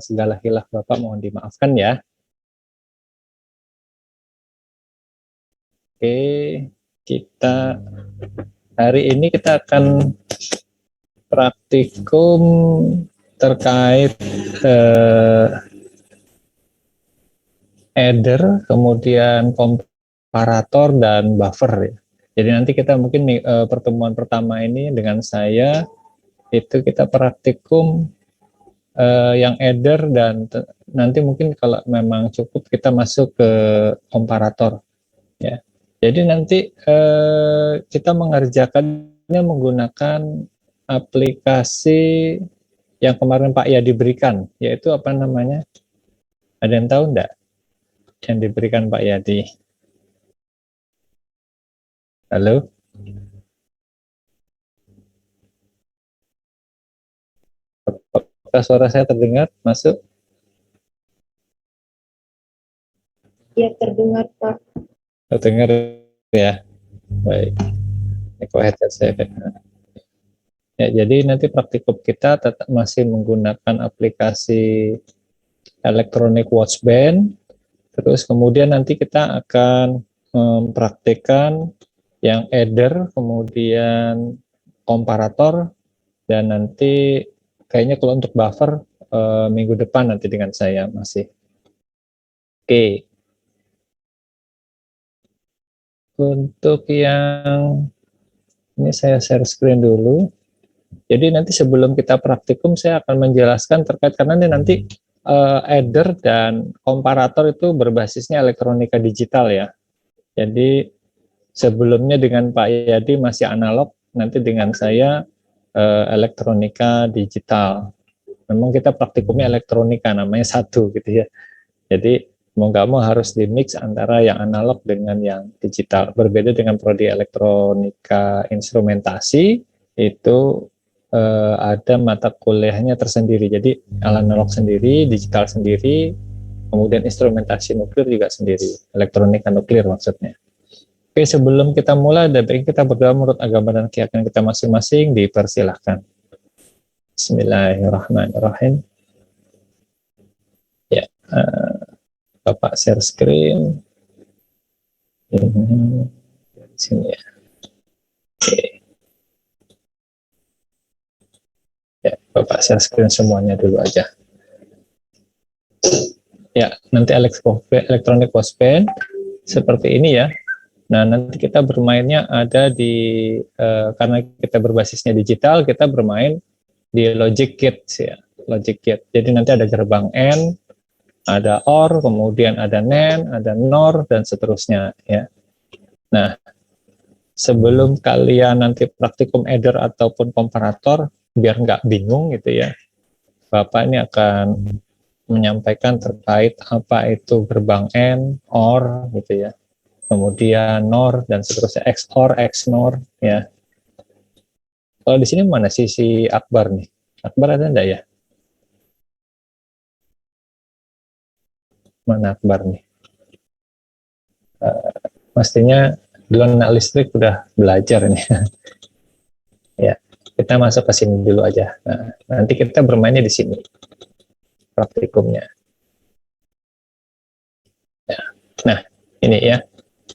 segala khilaf Bapak mohon dimaafkan ya. Oke, kita hari ini kita akan praktikum terkait header, kemudian komparator dan buffer ya. Jadi nanti kita mungkin pertemuan pertama ini dengan saya itu kita praktikum yang header dan nanti mungkin kalau memang cukup kita masuk ke komparator ya. Jadi nanti kita mengerjakannya menggunakan aplikasi yang kemarin Pak Yadi berikan, yaitu apa namanya? Ada yang tahu enggak? Yang diberikan Pak Yadi. Halo? Apakah suara saya terdengar? Masuk? Ya, terdengar Pak. Terdengar ya? Baik. Ini headset saya. Ya, jadi nanti praktikum kita tetap masih menggunakan aplikasi Electronic Watch Band. Terus kemudian nanti kita akan mempraktikkan yang header, kemudian komparator, dan nanti kayaknya kalau untuk buffer minggu depan nanti dengan saya masih. Oke. Untuk yang ini saya share screen dulu. Jadi nanti sebelum kita praktikum saya akan menjelaskan terkait karena ini nanti header dan komparator itu berbasisnya elektronika digital ya. Jadi sebelumnya dengan Pak Yadi masih analog, nanti dengan saya elektronika digital. Memang kita praktikumnya elektronika, namanya satu gitu ya. Jadi mau nggak mau harus di-mix antara yang analog dengan yang digital. Berbeda dengan prodi elektronika instrumentasi, itu ada mata kuliahnya tersendiri. Jadi analog sendiri, digital sendiri, kemudian instrumentasi nuklir juga sendiri, elektronika nuklir maksudnya. Oke, sebelum kita mulai, ada baik kita berdoa menurut agama dan keyakinan kita masing-masing, dipersilahkan. Bismillahirrahmanirrahim. Ya, Bapak share screen. Di sini ya. Oke. Ya, Bapak share screen semuanya dulu aja. Ya, nanti Electronic Watch Band seperti ini ya. Nah, nanti kita bermainnya ada di, karena kita berbasisnya digital, kita bermain di Logic Gate ya, Logic Gate. Jadi nanti ada gerbang AND, ada OR, kemudian ada NAND, ada NOR, dan seterusnya ya. Nah, sebelum kalian nanti praktikum header ataupun komparator, biar nggak bingung gitu ya, Bapak ini akan menyampaikan terkait apa itu gerbang AND, OR gitu ya, kemudian NOR, dan seterusnya XOR, XNOR ya. Kalau di sini mana sisi Akbar nih? Akbar ada enggak ya? Mana Akbar nih? Pastinya belum anak listrik udah belajar nih. Ya, kita masuk ke sini dulu aja. Nah, nanti kita bermainnya di sini praktikumnya. Ya. Nah, ini ya.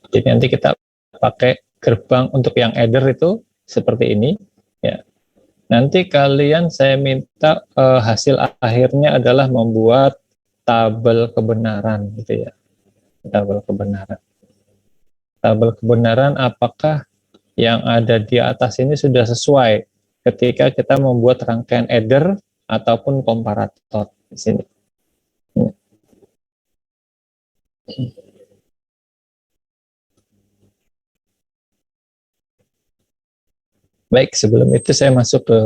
Jadi nanti kita pakai gerbang untuk yang header itu seperti ini. Ya. Nanti kalian saya minta hasil akhirnya adalah membuat tabel kebenaran gitu ya. Tabel kebenaran. Tabel kebenaran apakah yang ada di atas ini sudah sesuai ketika kita membuat rangkaian header ataupun komparator di sini. Baik, sebelum itu saya masuk ke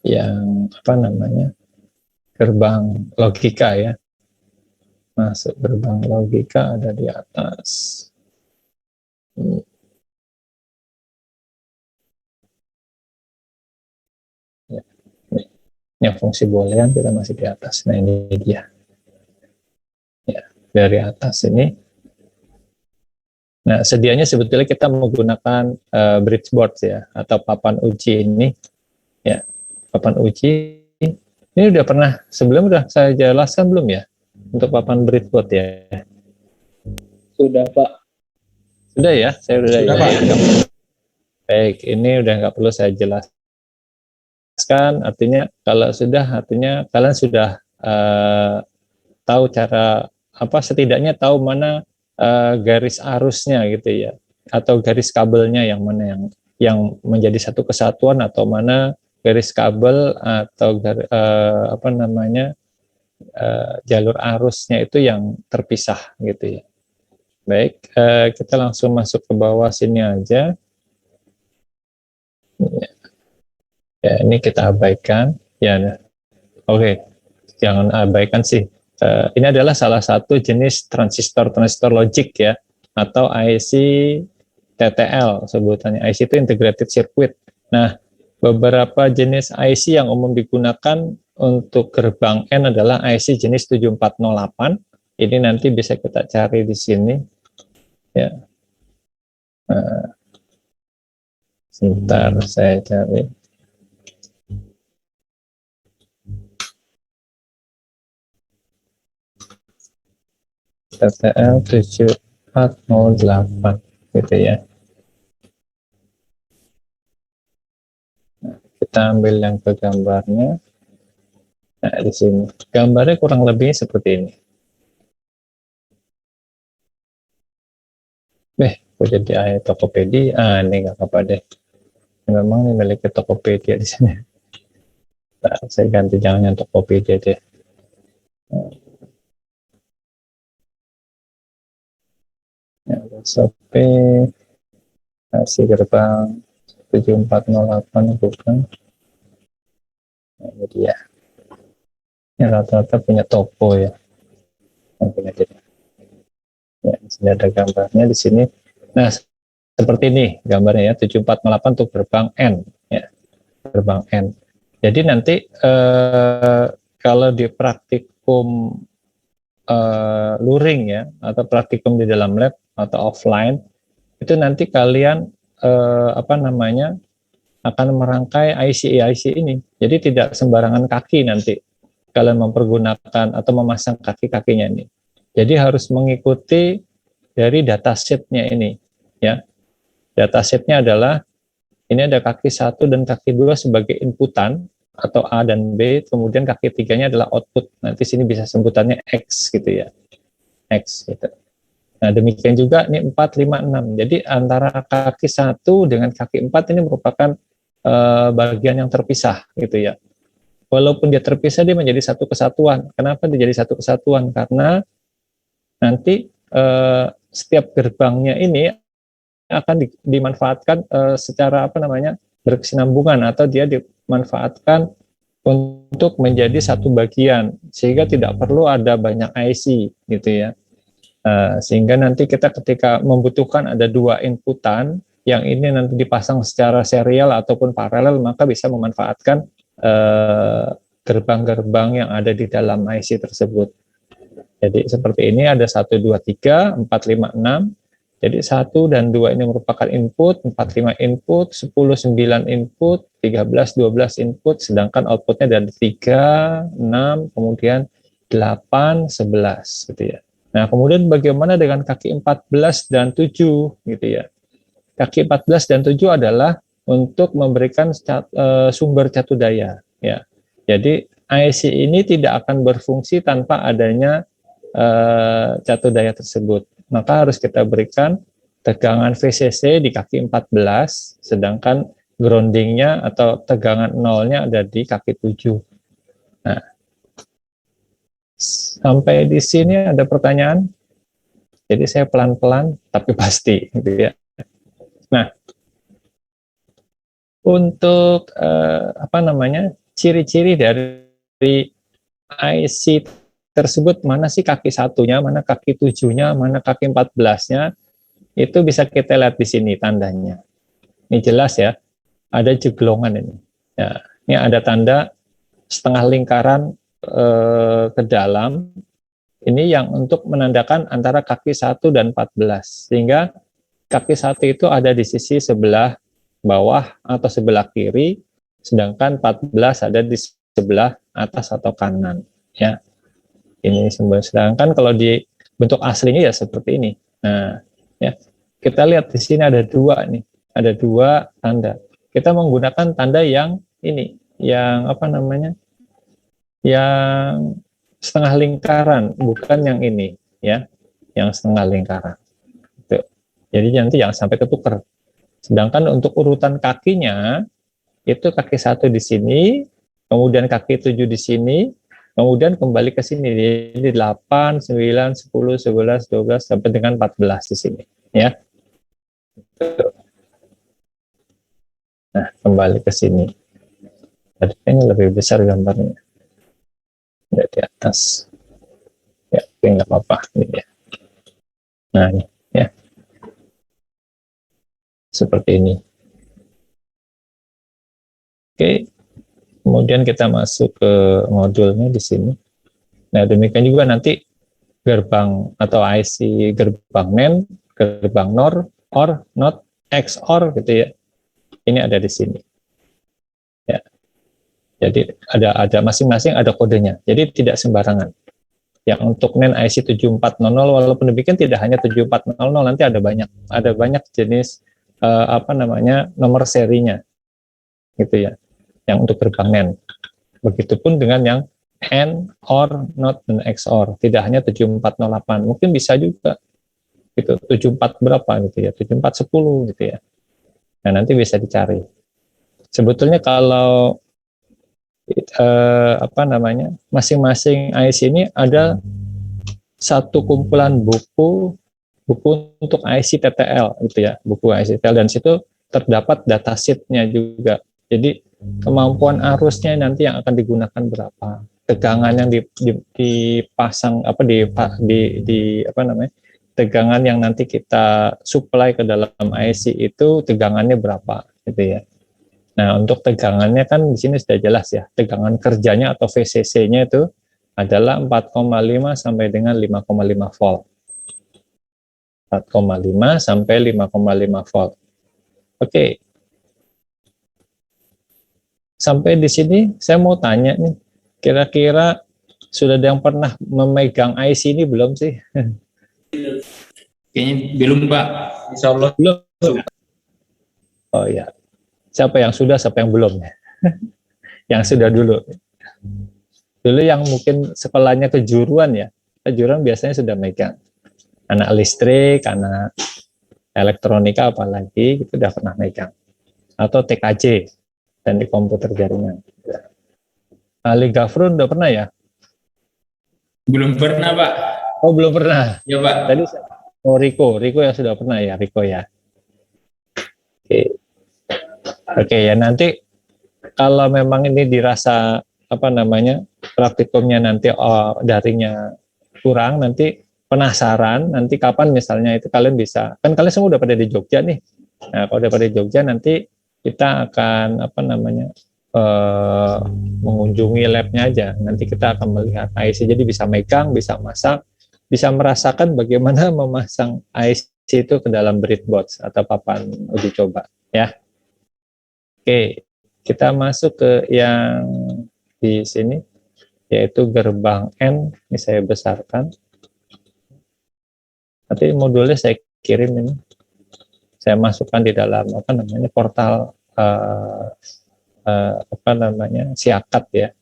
yang apa namanya, gerbang logika ya. Masuk gerbang logika ada di atas. Ya. Yang fungsi boolean kita masih di atas. Nah ini dia. Ya, dari atas ini. Nah sedianya sebetulnya kita menggunakan bridgeboard ya, atau papan uji ini. Ya, papan uji Ini udah pernah sebelum udah saya jelaskan belum ya untuk papan breadboard ya? Sudah, Pak. Sudah ya, saya udah Sudah, ya. Pak. Baik, ini udah nggak perlu saya jelaskan. Artinya kalau sudah, artinya kalian sudah tahu cara apa, setidaknya tahu mana garis arusnya gitu ya, atau garis kabelnya yang mana yang menjadi satu kesatuan, atau mana garis kabel atau apa namanya jalur arusnya itu yang terpisah gitu ya. Baik, kita langsung masuk ke bawah sini aja. Ya, ini kita abaikan. Ya, oke, jangan abaikan sih. Ini adalah salah satu jenis transistor logic ya, atau IC TTL sebutannya. IC itu integrated circuit. Nah, beberapa jenis IC yang umum digunakan untuk gerbang N adalah IC jenis 7408. Ini nanti bisa kita cari di sini. Ya. Sebentar saya cari. TTL 7408 gitu ya. Nah, kita ambil yang ke gambarnya. Nah, di sini gambarnya kurang lebih seperti ini. Kok jadi ayat Tokopedia? Ini nggak apa-apa deh. Memang ini milik Tokopedia di sini. Nah, saya ganti jangan yang Tokopedia deh. Ya, SOP kasih gerbang 7408 bukan. Nah, ini dia. Ini rata-rata punya toko ya. Punya dia. Ya, di sini ada gambarnya di sini. Nah, seperti ini gambarnya ya, 7408 untuk gerbang N ya. Gerbang N. Jadi nanti kalau di praktikum luring ya, atau praktikum di dalam lab atau offline, itu nanti kalian apa namanya akan merangkai IC ini. Jadi tidak sembarangan kaki nanti kalian mempergunakan atau memasang kaki-kakinya ini. Jadi harus mengikuti dari datasheet-nya ini ya. Datasheet-nya adalah ini ada kaki 1 dan kaki 2 sebagai inputan atau A dan B, kemudian kaki 3-nya adalah output. Nanti sini bisa sebutannya X gitu ya. X gitu. Nah, demikian juga ini 4, 5, 6. Jadi antara kaki 1 dengan kaki 4 ini merupakan bagian yang terpisah gitu ya. Walaupun dia terpisah, dia menjadi satu kesatuan. Kenapa dia jadi satu kesatuan? Karena nanti setiap gerbangnya ini akan dimanfaatkan secara apa namanya berkesinambungan, atau dia dimanfaatkan untuk menjadi satu bagian, sehingga tidak perlu ada banyak IC gitu ya. Sehingga nanti kita ketika membutuhkan ada 2 inputan, yang ini nanti dipasang secara serial ataupun paralel, maka bisa memanfaatkan gerbang-gerbang yang ada di dalam IC tersebut. Jadi seperti ini ada 1, 2, 3, 4, 5, 6. Jadi 1 dan 2 ini merupakan input, 4, 5 input, 10, 9 input, 13, 12 input, sedangkan outputnya dari 3, 6, kemudian 8, 11 gitu ya. Nah, kemudian bagaimana dengan kaki 14 dan 7 gitu ya. Kaki 14 dan 7 adalah untuk memberikan sumber catu daya ya. Jadi IC ini tidak akan berfungsi tanpa adanya catu daya tersebut. Maka harus kita berikan tegangan VCC di kaki 14, sedangkan groundingnya atau tegangan nolnya ada di kaki 7. Nah, sampai di sini ada pertanyaan? Jadi saya pelan-pelan tapi pasti gitu ya. Nah, untuk apa namanya ciri-ciri dari IC tersebut, mana sih kaki 1-nya, mana kaki 7-nya, mana kaki 14-nya, itu bisa kita lihat di sini tandanya. Ini jelas ya, ada jeglongan ini. Ya, ini ada tanda setengah lingkaran ke dalam. Ini yang untuk menandakan antara kaki 1 dan 14. Sehingga kaki 1 itu ada di sisi sebelah bawah atau sebelah kiri, sedangkan 14 ada di sebelah atas atau kanan, ya. Ini simbol. Sedangkan kalau di bentuk aslinya ya seperti ini. Nah, ya. Kita lihat di sini ada dua nih, ada dua tanda. Kita menggunakan tanda yang ini, yang apa namanya? Yang setengah lingkaran, bukan yang ini, ya. Yang setengah lingkaran. Tuh. Jadi nanti jangan sampai ketukar. Sedangkan untuk urutan kakinya, itu kaki 1 di sini, kemudian kaki 7 di sini, kemudian kembali ke sini. Jadi 8, 9, 10, 11, 12, sampai dengan 14 di sini. Ya. Nah, kembali ke sini. Tadi ini lebih besar gambarnya. Di atas. Ya, nggak apa-apa. Ini ya. Nah, ini. Ya. Seperti ini. Oke, kemudian kita masuk ke modulnya di sini. Nah, demikian juga nanti gerbang atau IC gerbang NAND, gerbang NOR, OR, NOT, XOR gitu ya. Ini ada di sini. Ya. Jadi ada masing-masing ada kodenya. Jadi tidak sembarangan. Yang untuk NAND IC 7400 walaupun demikian tidak hanya 7400, nanti ada banyak jenis nomor serinya. Gitu ya. Yang untuk gerbang NAND. Begitupun dengan yang AND, OR, NOT, dan XOR. Tidak hanya 7408. Mungkin bisa juga gitu, 74 berapa gitu ya, 7410 gitu ya. Nah, nanti bisa dicari. Sebetulnya kalau masing-masing IC ini ada satu kumpulan buku untuk IC TTL gitu ya, buku IC TTL, dan situ terdapat datasheet-nya juga. Jadi kemampuan arusnya nanti yang akan digunakan berapa, tegangan yang dipasang tegangan yang nanti kita supply ke dalam IC itu tegangannya berapa gitu ya. Nah, untuk tegangannya kan di sini sudah jelas ya, tegangan kerjanya atau VCC-nya itu adalah 4,5 sampai dengan 5,5 volt. 4,5 sampai 5,5 volt. Oke. Sampai di sini saya mau tanya nih, kira-kira sudah ada yang pernah memegang IC ini belum sih? Kayaknya belum, Pak. Insya Allah belum. Oh ya. Siapa yang sudah, siapa yang belum? Yang sudah dulu. Dulu yang mungkin sekolahnya kejuruan ya. Kejuruan biasanya sudah megang. Anak listrik, anak elektronika apalagi, itu udah pernah megang. Atau TKJ, teknik komputer jaringan. Ali Gafrun udah pernah ya? belum pernah, Pak. Oh, belum pernah. Ya, Pak. Tadi Riko yang sudah pernah ya, Riko ya. Oke ya, nanti kalau memang ini dirasa praktikumnya nanti daringnya kurang, nanti penasaran, nanti kapan misalnya itu kalian bisa, kan kalian semua udah pada di Jogja nih. Nah, kalau udah pada di Jogja nanti kita akan mengunjungi labnya aja. Nanti kita akan melihat IC, jadi bisa megang, bisa masak, bisa merasakan bagaimana memasang IC itu ke dalam breadboard atau papan uji coba ya. Oke, kita masuk ke yang di sini, yaitu gerbang N. Ini saya besarkan. Nanti modulnya saya kirim ini. Saya masukkan di dalam portal Siakat ya,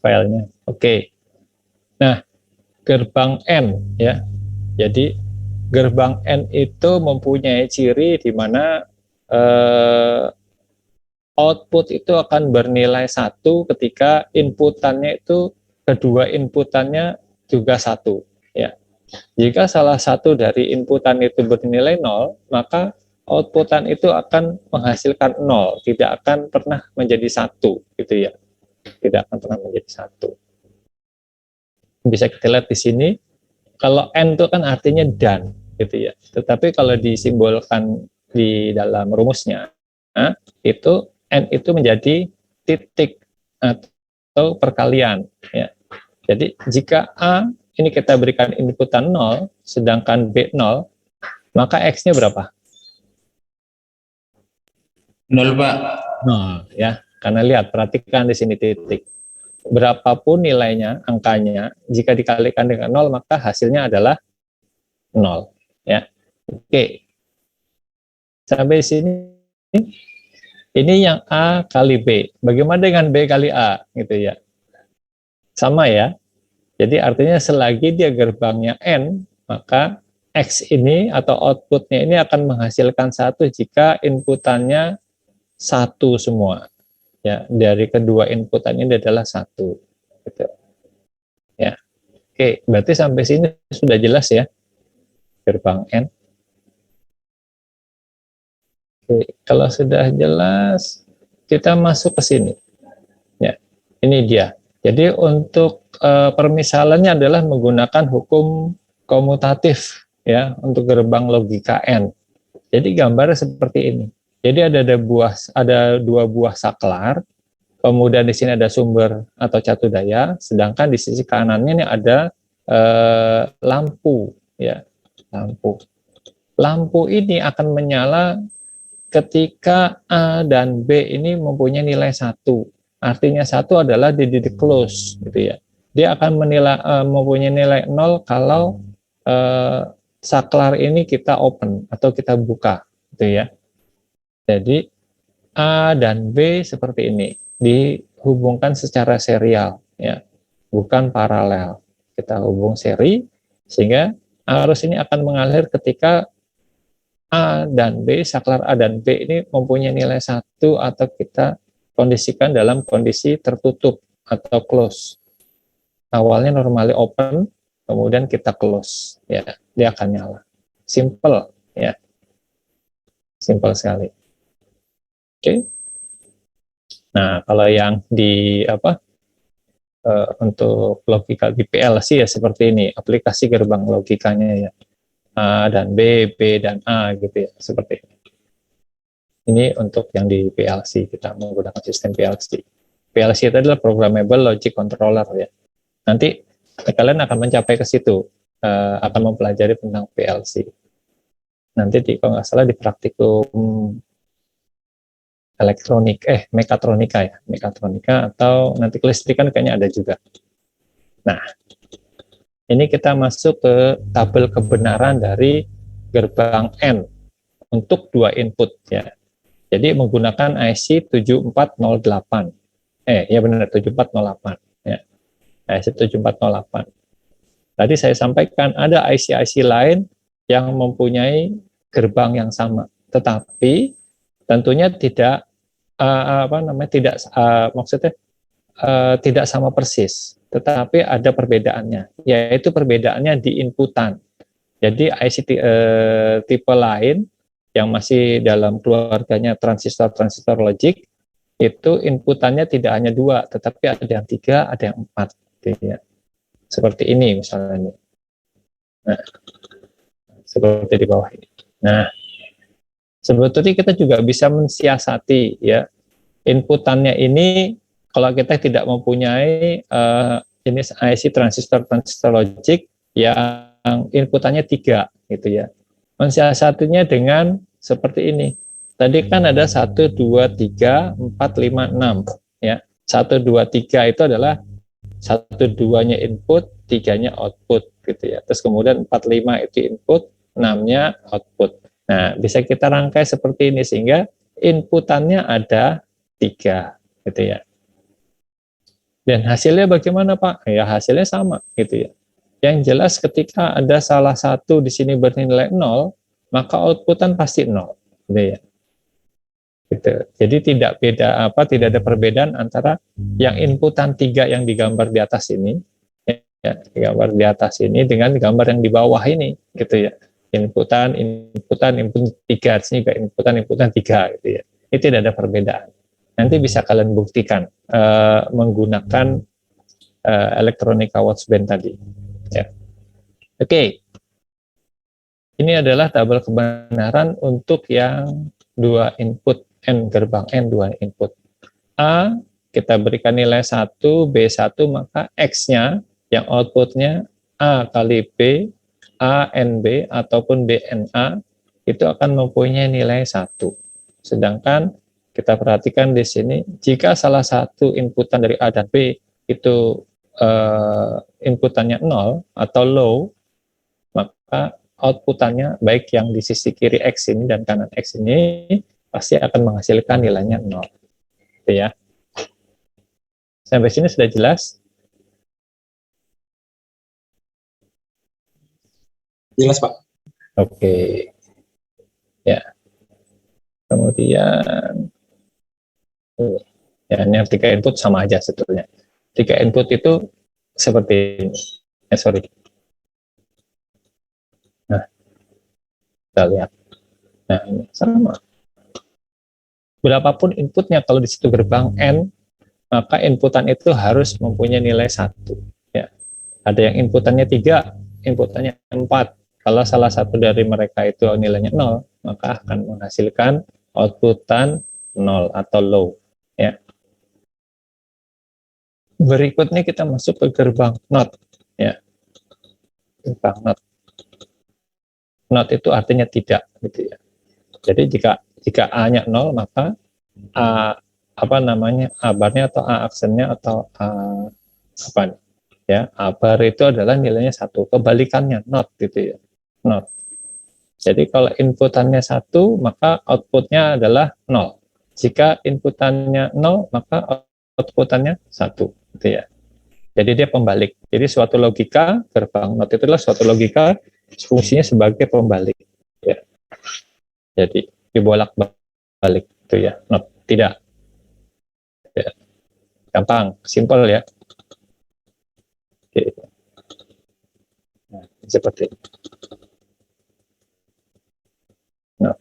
filenya. Oke. Nah, gerbang N ya. Jadi gerbang N itu mempunyai ciri di mana output itu akan bernilai 1 ketika inputannya itu kedua inputannya juga 1 ya. Jika salah satu dari inputan itu bernilai 0, maka outputan itu akan menghasilkan 0, tidak akan pernah menjadi 1 gitu ya. Tidak akan pernah menjadi 1. Bisa kita lihat di sini, kalau N itu kan artinya dan gitu ya. Tetapi kalau disimbolkan di dalam rumusnya, itu N itu menjadi titik atau perkalian ya. Jadi jika A ini kita berikan inputan 0 sedangkan B 0, maka X-nya berapa? 0, Pak. 0 ya. Karena lihat, perhatikan di sini titik. Berapapun nilainya, angkanya, jika dikalikan dengan 0, maka hasilnya adalah 0. Ya. Oke. Sampai sini, ini yang A kali B. Bagaimana dengan B kali A? Gitu ya. Sama ya. Jadi artinya selagi dia gerbangnya N, maka X ini atau outputnya ini akan menghasilkan 1 jika inputannya 1 semua. Ya, dari kedua inputan ini adalah 1. Gitu. Ya. Oke, berarti sampai sini sudah jelas ya gerbang N. Oke, kalau sudah jelas, kita masuk ke sini. Ya, ini dia. Jadi untuk permisalannya adalah menggunakan hukum komutatif ya untuk gerbang logika N. Jadi gambarnya seperti ini. Jadi ada dua buah saklar, kemudian di sini ada sumber atau catu daya, sedangkan di sisi kanannya ini ada lampu ya, lampu. Lampu ini akan menyala ketika A dan B ini mempunyai nilai 1. Artinya 1 adalah di close gitu ya. Dia akan mempunyai nilai 0 kalau saklar ini kita open atau kita buka gitu ya. Jadi A dan B seperti ini dihubungkan secara serial ya, bukan paralel. Kita hubung seri sehingga arus ini akan mengalir ketika A dan B, saklar A dan B ini mempunyai nilai 1 atau kita kondisikan dalam kondisi tertutup atau close. Awalnya normally open, kemudian kita close, ya, dia akan nyala. Simple, ya, simple sekali. Oke. Nah, kalau yang di untuk logika di PLC ya seperti ini, aplikasi gerbang logikanya ya. A dan B, B dan A gitu ya, seperti ini. Ini untuk yang di PLC, kita menggunakan sistem PLC. PLC itu adalah Programmable Logic Controller ya. Nanti kalian akan mencapai ke situ, akan mempelajari tentang PLC. Nanti kalau nggak salah di praktikum mekatronika atau nanti kelistrikan kayaknya ada juga. Nah, ini kita masuk ke tabel kebenaran dari gerbang N untuk 2 input ya. Jadi menggunakan IC 7408. Ya benar 7408 ya. IC 7408. Tadi saya sampaikan ada IC-IC lain yang mempunyai gerbang yang sama, tetapi tentunya tidak tidak sama persis, tetapi ada perbedaannya, yaitu perbedaannya di inputan. Jadi IC tipe lain yang masih dalam keluarganya transistor logic, itu inputannya tidak hanya 2, tetapi ada yang 3, ada yang 4. Gitu ya. Seperti ini misalnya. Nah, seperti di bawah ini. Nah, sebetulnya kita juga bisa mensiasati ya inputannya ini kalau kita tidak mempunyai jenis IC transistor logic yang inputannya 3 gitu ya. Mensiasatinya dengan seperti ini. Tadi kan ada 1, 2, 3, 4, 5, 6 ya. 1, 2, 3 itu adalah 1, 2-nya input, 3-nya output gitu ya. Terus kemudian 4, 5 itu input, 6-nya output. Nah, bisa kita rangkai seperti ini sehingga inputannya ada 3 gitu ya. Dan hasilnya bagaimana Pak? Ya hasilnya sama gitu ya. Yang jelas ketika ada salah satu di sini bernilai 0, maka outputan pasti 0 gitu ya. Gitu. Jadi tidak ada perbedaan antara yang inputan 3 yang digambar di atas ini ya, digambar di atas ini dengan gambar yang di bawah ini gitu ya. Inputan 3, sini juga inputan 3 gitu ya. Ini tidak ada perbedaan. Nanti bisa kalian buktikan menggunakan elektronika watchband tadi. Ya. Oke. Ini adalah tabel kebenaran untuk yang 2 input N, gerbang N 2 input. A kita berikan nilai 1, B1, maka X-nya yang outputnya A kali B, ANB ataupun BNA itu akan mempunyai nilai 1. Sedangkan kita perhatikan di sini, jika salah satu inputan dari A dan B itu inputannya 0 atau low, maka outputannya baik yang di sisi kiri X ini dan kanan X ini pasti akan menghasilkan nilainya 0. Gitu ya. Sampai sini sudah jelas? Jelas, Pak. Oke. Ya. Kemudian ya, ini 3 input sama aja sebetulnya. 3 input itu seperti ini. Sorry. Nah, kita lihat. Nah, ini sama. Berapapun inputnya, kalau di situ gerbang N, maka inputan itu harus mempunyai nilai 1. Ya. Ada yang inputannya 3, inputannya 4. Kalau salah satu dari mereka itu nilainya 0, maka akan menghasilkan outputan 0 atau low. Ya. Berikutnya kita masuk ke gerbang NOT. Ya. Gerbang NOT. NOT itu artinya tidak, gitu ya. Jadi jika A-nya 0, maka A A barnya atau A aksennya atau A apa ya, A bar itu adalah nilainya 1. Kebalikannya NOT, gitu ya. NOT. Jadi kalau inputannya 1, maka outputnya adalah 0. Jika inputannya 0, maka outputannya 1, gitu ya. Jadi dia pembalik. Jadi suatu logika, gerbang NOT itu adalah suatu logika fungsinya sebagai pembalik. Ya. Jadi dibolak-balik, itu ya. NOT tidak. Ya. Gampang, simpel ya. Oke. Nah, seperti itu. Nah,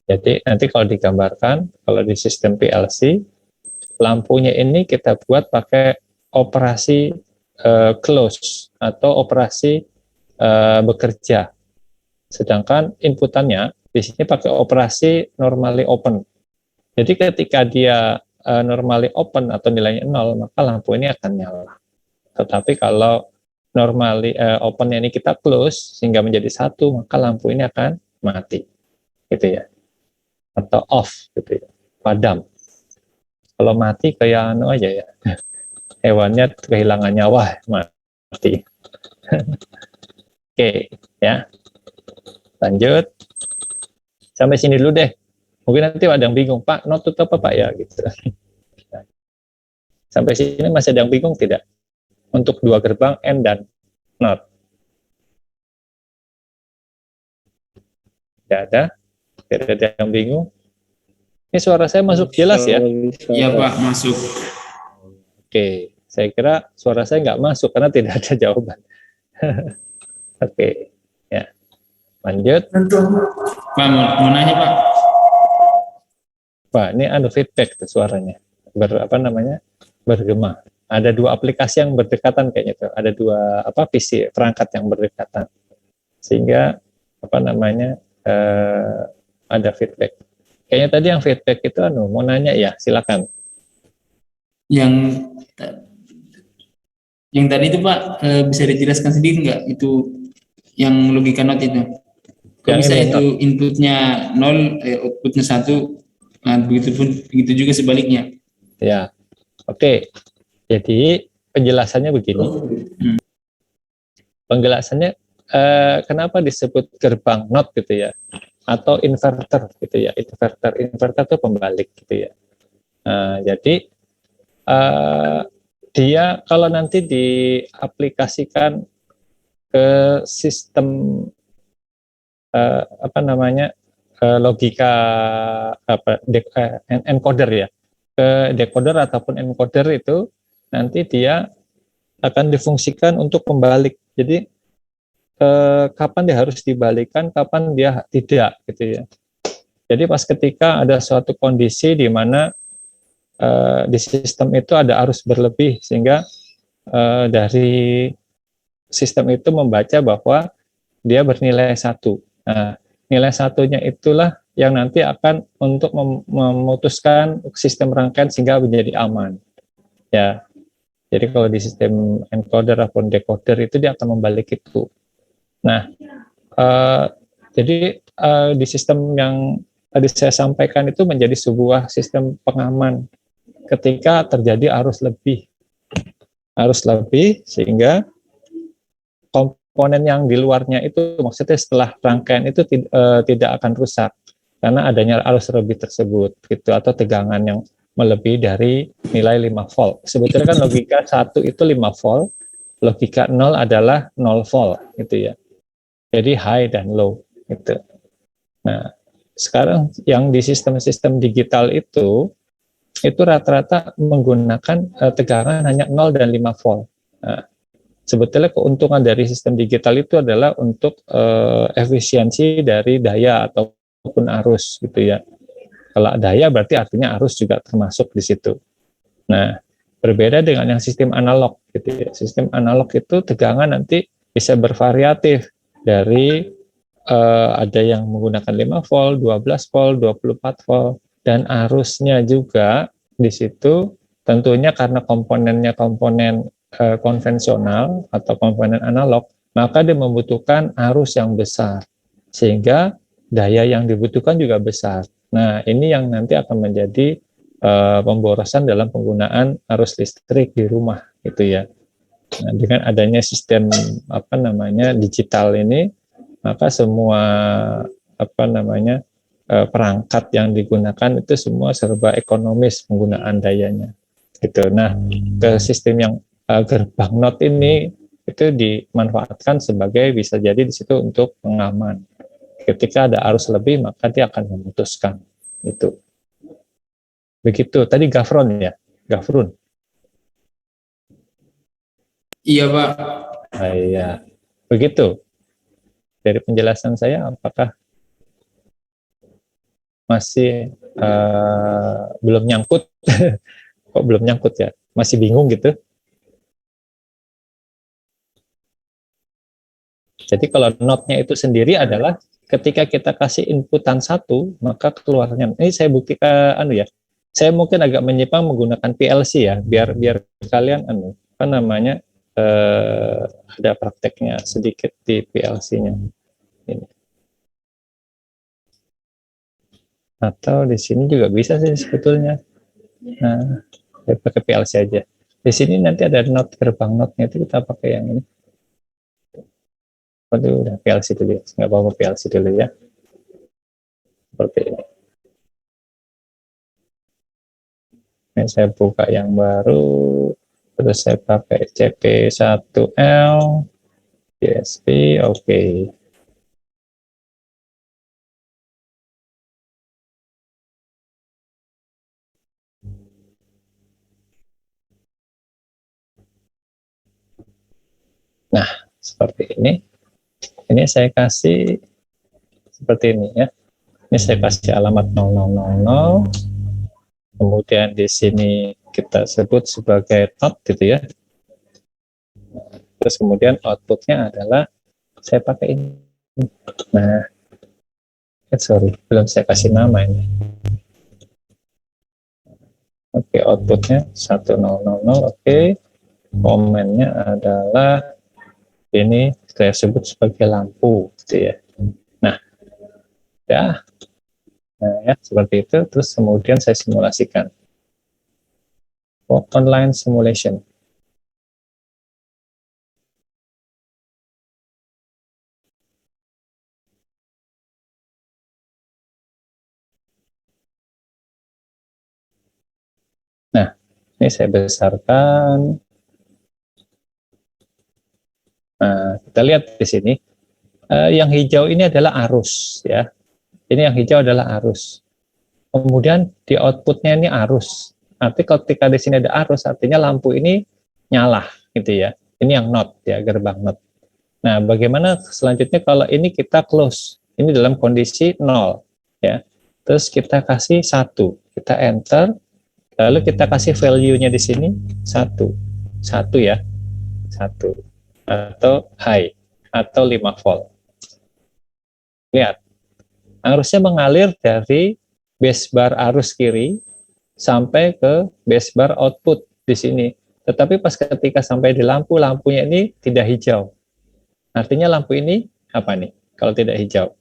jadi nanti kalau digambarkan, kalau di sistem PLC, lampunya ini kita buat pakai operasi close atau operasi bekerja. Sedangkan inputannya di sini pakai operasi normally open. Jadi ketika dia normally open atau nilainya 0, maka lampu ini akan nyala. Tetapi kalau normally opennya ini kita close sehingga menjadi 1, maka lampu ini akan mati, gitu ya, atau off, gitu ya, padam. Kalau mati kayak anu aja ya, hewannya kehilangan nyawa, mati. Oke, ya, lanjut. Sampai sini dulu deh. Mungkin nanti ada yang bingung, Pak, NOT itu apa Pak ya, gitu. Sampai sini masih ada yang bingung tidak? Untuk 2 gerbang N dan NOT. Tidak ada? Tidak ada yang bingung? Ini suara saya masuk jelas ya? Iya, Pak, masuk. Oke, saya kira suara saya nggak masuk karena tidak ada jawaban. Oke, ya. Lanjut. Pak, mau nanya, Pak. Pak, ini ada feedback tuh suaranya. Bergema. Ada 2 aplikasi yang berdekatan kayaknya tuh. Ada 2 PC perangkat yang berdekatan. Sehingga ada feedback. Kayaknya tadi yang feedback itu mau nanya ya, silakan. Yang tadi itu Pak, bisa dijelaskan sedikit nggak itu yang logika NOT itu? Kok bisa itu inputnya 0, outputnya 1, nah begitu juga sebaliknya. Ya, oke. Jadi penjelasannya begini. Penjelasannya kenapa disebut gerbang NOT gitu ya, atau inverter gitu ya. Inverter itu pembalik gitu ya. Jadi dia kalau nanti diaplikasikan ke sistem logika encoder ya, ke decoder ataupun encoder itu nanti dia akan difungsikan untuk pembalik. Jadi kapan dia harus dibalikan, kapan dia tidak, gitu ya. Jadi pas ketika ada suatu kondisi di mana di sistem itu ada arus berlebih, sehingga dari sistem itu membaca bahwa dia bernilai 1. Nah, nilai 1-nya itulah yang nanti akan untuk memutuskan sistem rangkaian sehingga menjadi aman. Ya. Jadi kalau di sistem encoder ataupun decoder itu dia akan membalik itu. Nah, jadi di sistem yang tadi saya sampaikan itu menjadi sebuah sistem pengaman ketika terjadi arus lebih sehingga komponen yang di luarnya itu maksudnya setelah rangkaian itu tidak akan rusak karena adanya arus lebih tersebut gitu atau tegangan yang melebihi dari nilai 5 volt. Sebetulnya kan logika 1 itu 5 volt, logika 0 adalah 0 volt gitu ya. Jadi high dan low gitu. Nah, sekarang yang di sistem-sistem digital itu rata-rata menggunakan tegangan hanya 0 dan 5 volt. Nah, sebetulnya keuntungan dari sistem digital itu adalah untuk efisiensi dari daya ataupun arus gitu ya. Kalau daya berarti artinya arus juga termasuk di situ. Nah, berbeda dengan yang sistem analog gitu ya. Sistem analog itu tegangan nanti bisa bervariatif dari ada yang menggunakan 5 volt, 12 volt, 24 volt dan arusnya juga di situ tentunya karena komponennya komponen konvensional atau komponen analog, maka dia membutuhkan arus yang besar sehingga daya yang dibutuhkan juga besar. Nah, ini yang nanti akan menjadi pemborosan dalam penggunaan arus listrik di rumah gitu ya. Nah, dengan adanya sistem digital ini, maka semua perangkat yang digunakan itu semua serba ekonomis penggunaan dayanya gitu. Nah, ke sistem yang gerbang NOT ini itu dimanfaatkan sebagai bisa jadi di situ untuk pengaman. Ketika ada arus lebih maka dia akan memutuskan itu. Begitu. Tadi Gafron ya, Gafrun. Iya, Pak. Iya. Begitu. Dari penjelasan saya, apakah masih belum nyangkut? Kok belum nyangkut ya? Masih bingung gitu? Jadi kalau notnya itu sendiri adalah ketika kita kasih inputan satu, maka keluarnya. Ini saya buktikan, saya mungkin agak menyimpang menggunakan PLC ya, biar kalian ada prakteknya sedikit di PLC-nya. Ini. Atau di sini juga bisa sih sebetulnya. Nah, saya pakai PLC aja. Di sini nanti ada gerbang notnya itu kita pakai yang ini. Waduh, udah PLC dulu ya. Nggak apa-apa PLC dulu ya. Seperti ini. Ini saya buka yang baru. Terus saya pakai CP1L. DSP, oke. Nah, seperti ini. Ini saya kasih seperti ini ya. Ini saya kasih alamat 0000. Kemudian di sini kita sebut sebagai not gitu ya. Terus kemudian outputnya adalah saya pakai ini. Nah, sorry, belum saya kasih nama ini. Oke, outputnya 1000. Oke, komennya adalah ini saya sebut sebagai lampu gitu ya. Nah ya seperti itu. Terus kemudian saya simulasikan online simulation. Nah, ini saya besarkan. Nah, kita lihat di sini yang hijau ini adalah arus ya. Ini yang hijau adalah arus. Kemudian di outputnya ini arus. Nanti ketika di sini ada arus, artinya lampu ini nyala gitu ya. Ini yang not ya, gerbang not. Nah, bagaimana selanjutnya kalau ini kita close? Ini dalam kondisi 0 ya. Terus kita kasih 1, kita enter, lalu kita kasih value-nya di sini 1. 1 ya. 1 atau high atau 5 volt. Lihat. Arusnya mengalir dari base bar arus kiri sampai ke base bar output di sini. Tetapi pas ketika sampai di lampu, lampunya ini tidak hijau. Artinya lampu ini apa nih kalau tidak hijau?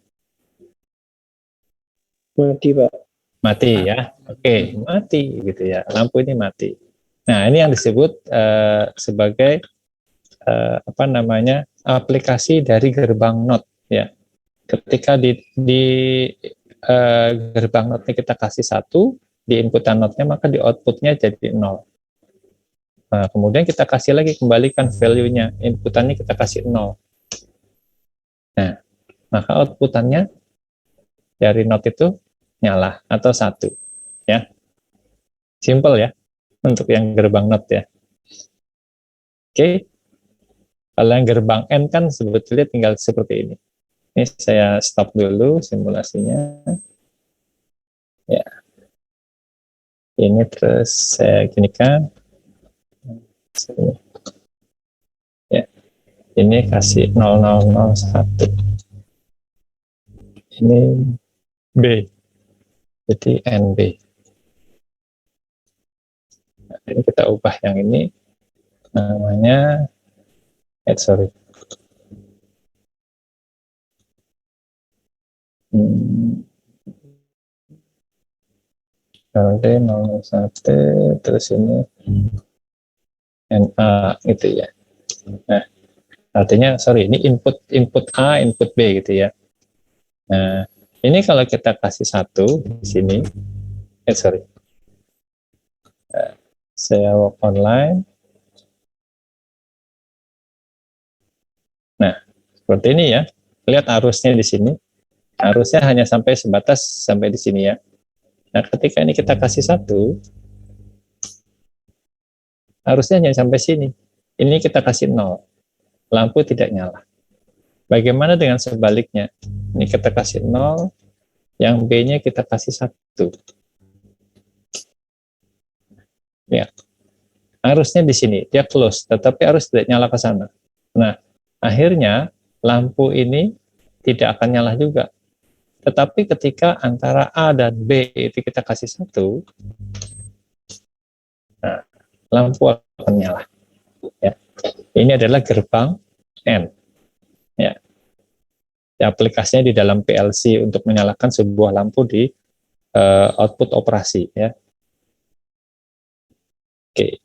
Mati, Pak. Mati ya. Oke, mati gitu ya. Lampu ini mati. Nah, ini yang disebut sebagai apa namanya? Aplikasi dari gerbang NOT ya. Ketika di gerbang NOT-nya kita kasih 1, di inputan NOT-nya maka di output-nya jadi 0. Nah, kemudian kita kasih lagi, kembalikan value-nya. Inputannya kita kasih 0. Nah, maka outputannya dari NOT itu nyala atau 1 ya. Simple ya untuk yang gerbang NOT ya. Oke. Kalau yang gerbang N kan sebetulnya tinggal seperti ini. Ini saya stop dulu simulasinya. Ya. Ini terus saya ginikan. Ya. Ini kasih 0001. Ini B. Jadi NB. Nah, ini kita ubah yang ini namanya sorry. LD 01 terus ini NA gitu ya. Nah, artinya sorry ini input A, input B gitu ya. Nah, ini kalau kita kasih 1 di sini, sorry. Saya work online. Nah, seperti ini ya. Lihat arusnya di sini. Arusnya hanya sampai sebatas sampai di sini ya. Nah, ketika ini kita kasih 1, arusnya hanya sampai sini. Ini kita kasih 0. Lampu tidak nyala. Bagaimana dengan sebaliknya? Ini kita kasih 0, yang B-nya kita kasih 1. Ya. Arusnya di sini, dia close, tetapi arus tidak nyala ke sana. Nah, akhirnya lampu ini tidak akan nyala juga. Tetapi ketika antara A dan B itu kita kasih 1, nah, lampu akan nyala. Ya. Ini adalah gerbang N. Ya. Aplikasinya di dalam PLC untuk menyalakan sebuah lampu di output operasi. Ya. Oke.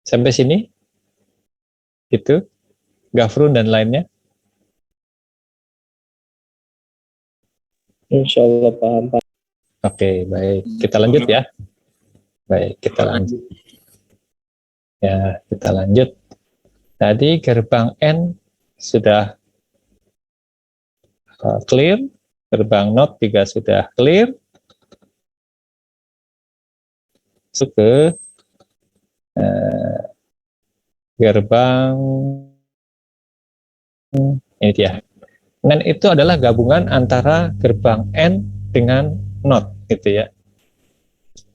Sampai sini? Itu, Gafrun dan lainnya? Insya Allah paham, Pak. Oke, baik. Kita lanjut ya. Baik, kita lanjut. Ya, kita lanjut. Tadi gerbang N sudah clear, gerbang NOT juga sudah clear. Masuk ke gerbang ini dia. NAND itu adalah gabungan antara gerbang N dengan NOT gitu ya.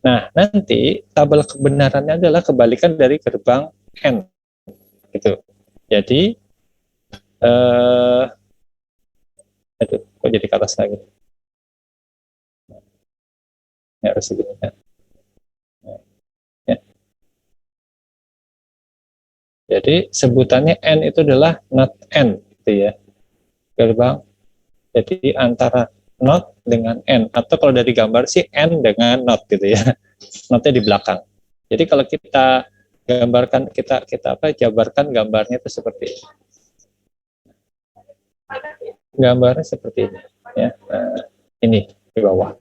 Nah, nanti tabel kebenarannya adalah kebalikan dari gerbang N gitu. Jadi aduh, kok jadi ke atas lagi? Ya, harus begini kan. Ya. Jadi sebutannya N itu adalah NOT N gitu ya. Gerbang. Jadi antara NOT dengan N, atau kalau dari gambar sih N dengan NOT gitu ya. NOT-nya di belakang. Jadi kalau kita gambarkan, kita jabarkan gambarnya itu seperti ini. Gambarnya seperti ini ya. Nah, ini di bawah.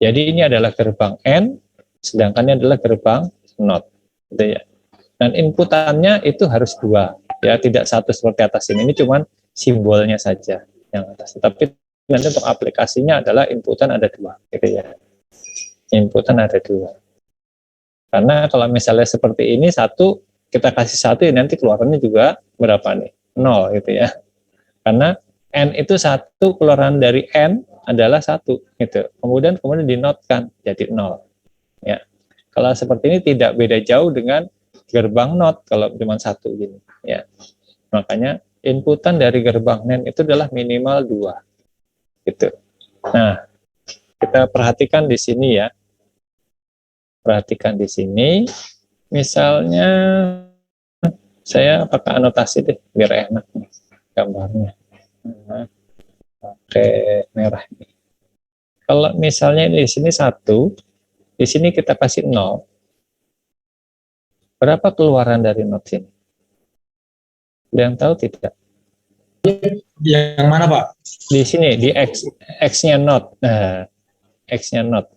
Jadi ini adalah gerbang N, sedangkan ini adalah gerbang NOT gitu ya. Dan inputannya itu harus 2 ya, tidak 1 seperti atas ini. Ini cuman simbolnya saja yang atas. Tapi nanti untuk aplikasinya adalah inputan ada 2 gitu ya. Inputan ada 2. Karena kalau misalnya seperti ini 1, kita kasih 1 ya nanti keluarannya juga berapa nih? 0 gitu ya. Karena N itu 1, keluaran dari N adalah 1 gitu. Kemudian dinotkan jadi 0. Ya. Kalau seperti ini tidak beda jauh dengan gerbang NOT kalau cuma 1 gini ya. Makanya inputan dari gerbang NAND itu adalah minimal 2 gitu. Nah, kita perhatikan di sini ya. Perhatikan di sini, misalnya saya pakai anotasi deh biar enak nih gambarnya. Nah, pakai merah ini. Kalau misalnya di sini 1, di sini kita kasih 0, berapa keluaran dari not sini? Ada yang tahu tidak? Yang mana Pak? Di sini, di X-nya not. Nah, X-nya not.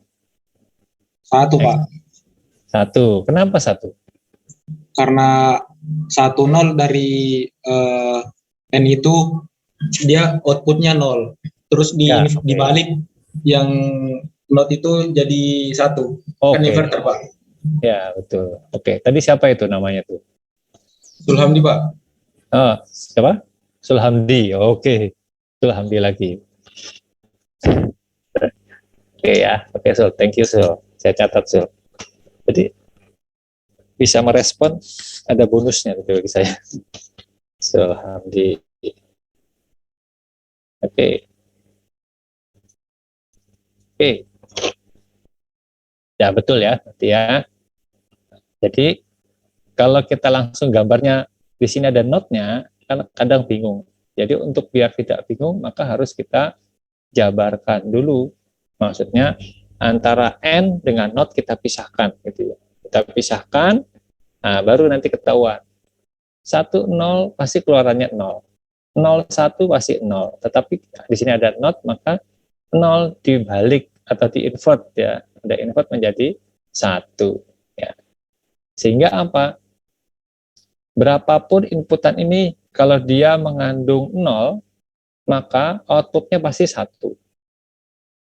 1 Pak. 1. Kenapa 1? Karena 1 0 dari N itu dia outputnya 0. Terus Ya, oke. dibalik yang not itu jadi 1. Kan Oke. inverter Pak. Ya, betul. Oke, tadi siapa itu namanya tuh? Sulhamdi Pak. Oh, siapa? Sulhamdi. Oke. Sulhamdi lagi. Oke ya. Oke, Sul. Thank you, Sul. Saya catat, Sul. Jadi bisa merespon, ada bonusnya gitu bagi saya. Sulhamdi. Oke. Oke. Ya, betul ya. Nanti ya. Jadi kalau kita langsung gambarnya di sini ada notnya, kan kadang bingung. Jadi untuk biar tidak bingung, maka harus kita jabarkan dulu. Maksudnya antara N dengan not kita pisahkan gitu ya. Kita pisahkan, nah baru nanti ketahuan. 1 0 pasti keluarannya 0. 0 1 pasti 0. Tetapi di sini ada not, maka 0 dibalik atau di-invert ya. Ada invert menjadi 1 ya. Sehingga apa? Berapapun inputan ini, kalau dia mengandung 0, maka outputnya pasti 1.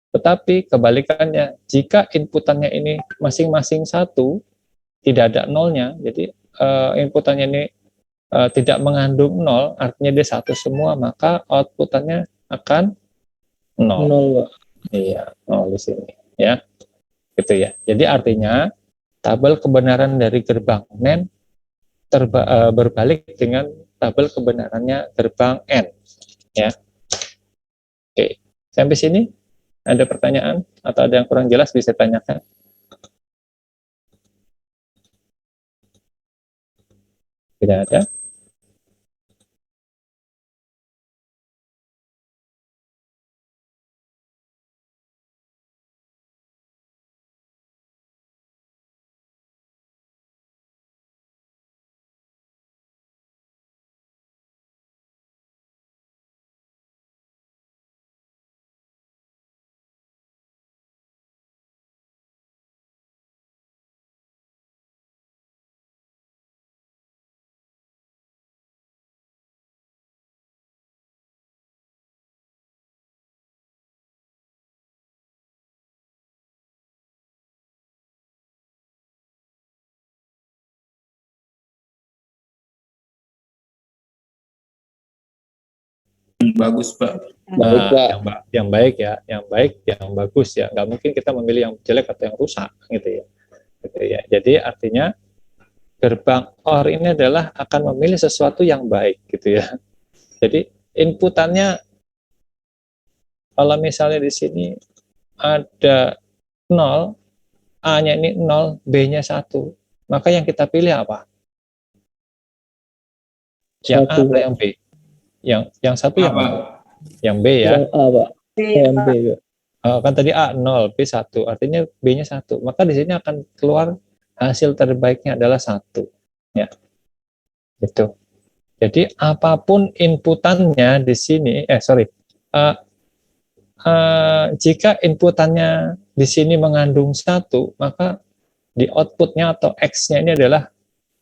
Tetapi kebalikannya, jika inputannya ini masing-masing 1, tidak ada nolnya, jadi inputannya ini tidak mengandung 0, artinya dia 1 semua, maka outputannya akan 0. 0, Pak. Iya, 0 di sini. Ya, gitu ya. Jadi artinya, tabel kebenaran dari gerbang NAND berbalik dengan tabel kebenarannya gerbang N. Ya. Oke, sampai sini ada pertanyaan atau ada yang kurang jelas bisa tanyakan. Tidak ada. Bagus Pak. Baik, Pak. Yang baik ya, yang baik, yang bagus ya. Nggak mungkin kita memilih yang jelek atau yang rusak gitu ya. Gitu ya. Jadi artinya gerbang OR ini adalah akan memilih sesuatu yang baik gitu ya. Jadi inputannya kalau misalnya di sini ada 0, A-nya ini 0, B-nya 1, maka yang kita pilih apa? Yang A 1, atau Pak. yang B? Yang 1 yang Apa? mana? Yang B ya. Yang A, Pak. Yang B, Pak. Kan tadi A 0, B 1, artinya B-nya 1. Maka di sini akan keluar hasil terbaiknya adalah 1. Ya. Gitu. Jadi apapun inputannya di sini, jika inputannya di sini mengandung 1, maka di outputnya atau X-nya ini adalah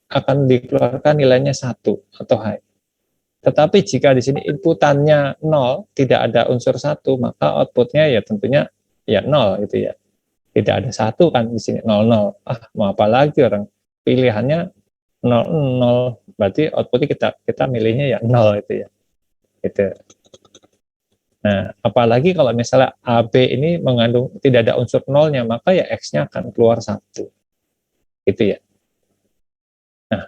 akan dikeluarkan nilainya 1 atau high. Tetapi jika di sini inputannya 0, tidak ada unsur 1, maka outputnya ya tentunya ya 0 gitu ya. Tidak ada 1 kan di sini 0 0. Mau apa lagi orang pilihannya 0 0, berarti outputnya kita milihnya ya 0 itu ya. Gitu. Nah, apalagi kalau misalnya AB ini mengandung tidak ada unsur nolnya, maka ya X-nya akan keluar 1. Gitu ya. Nah,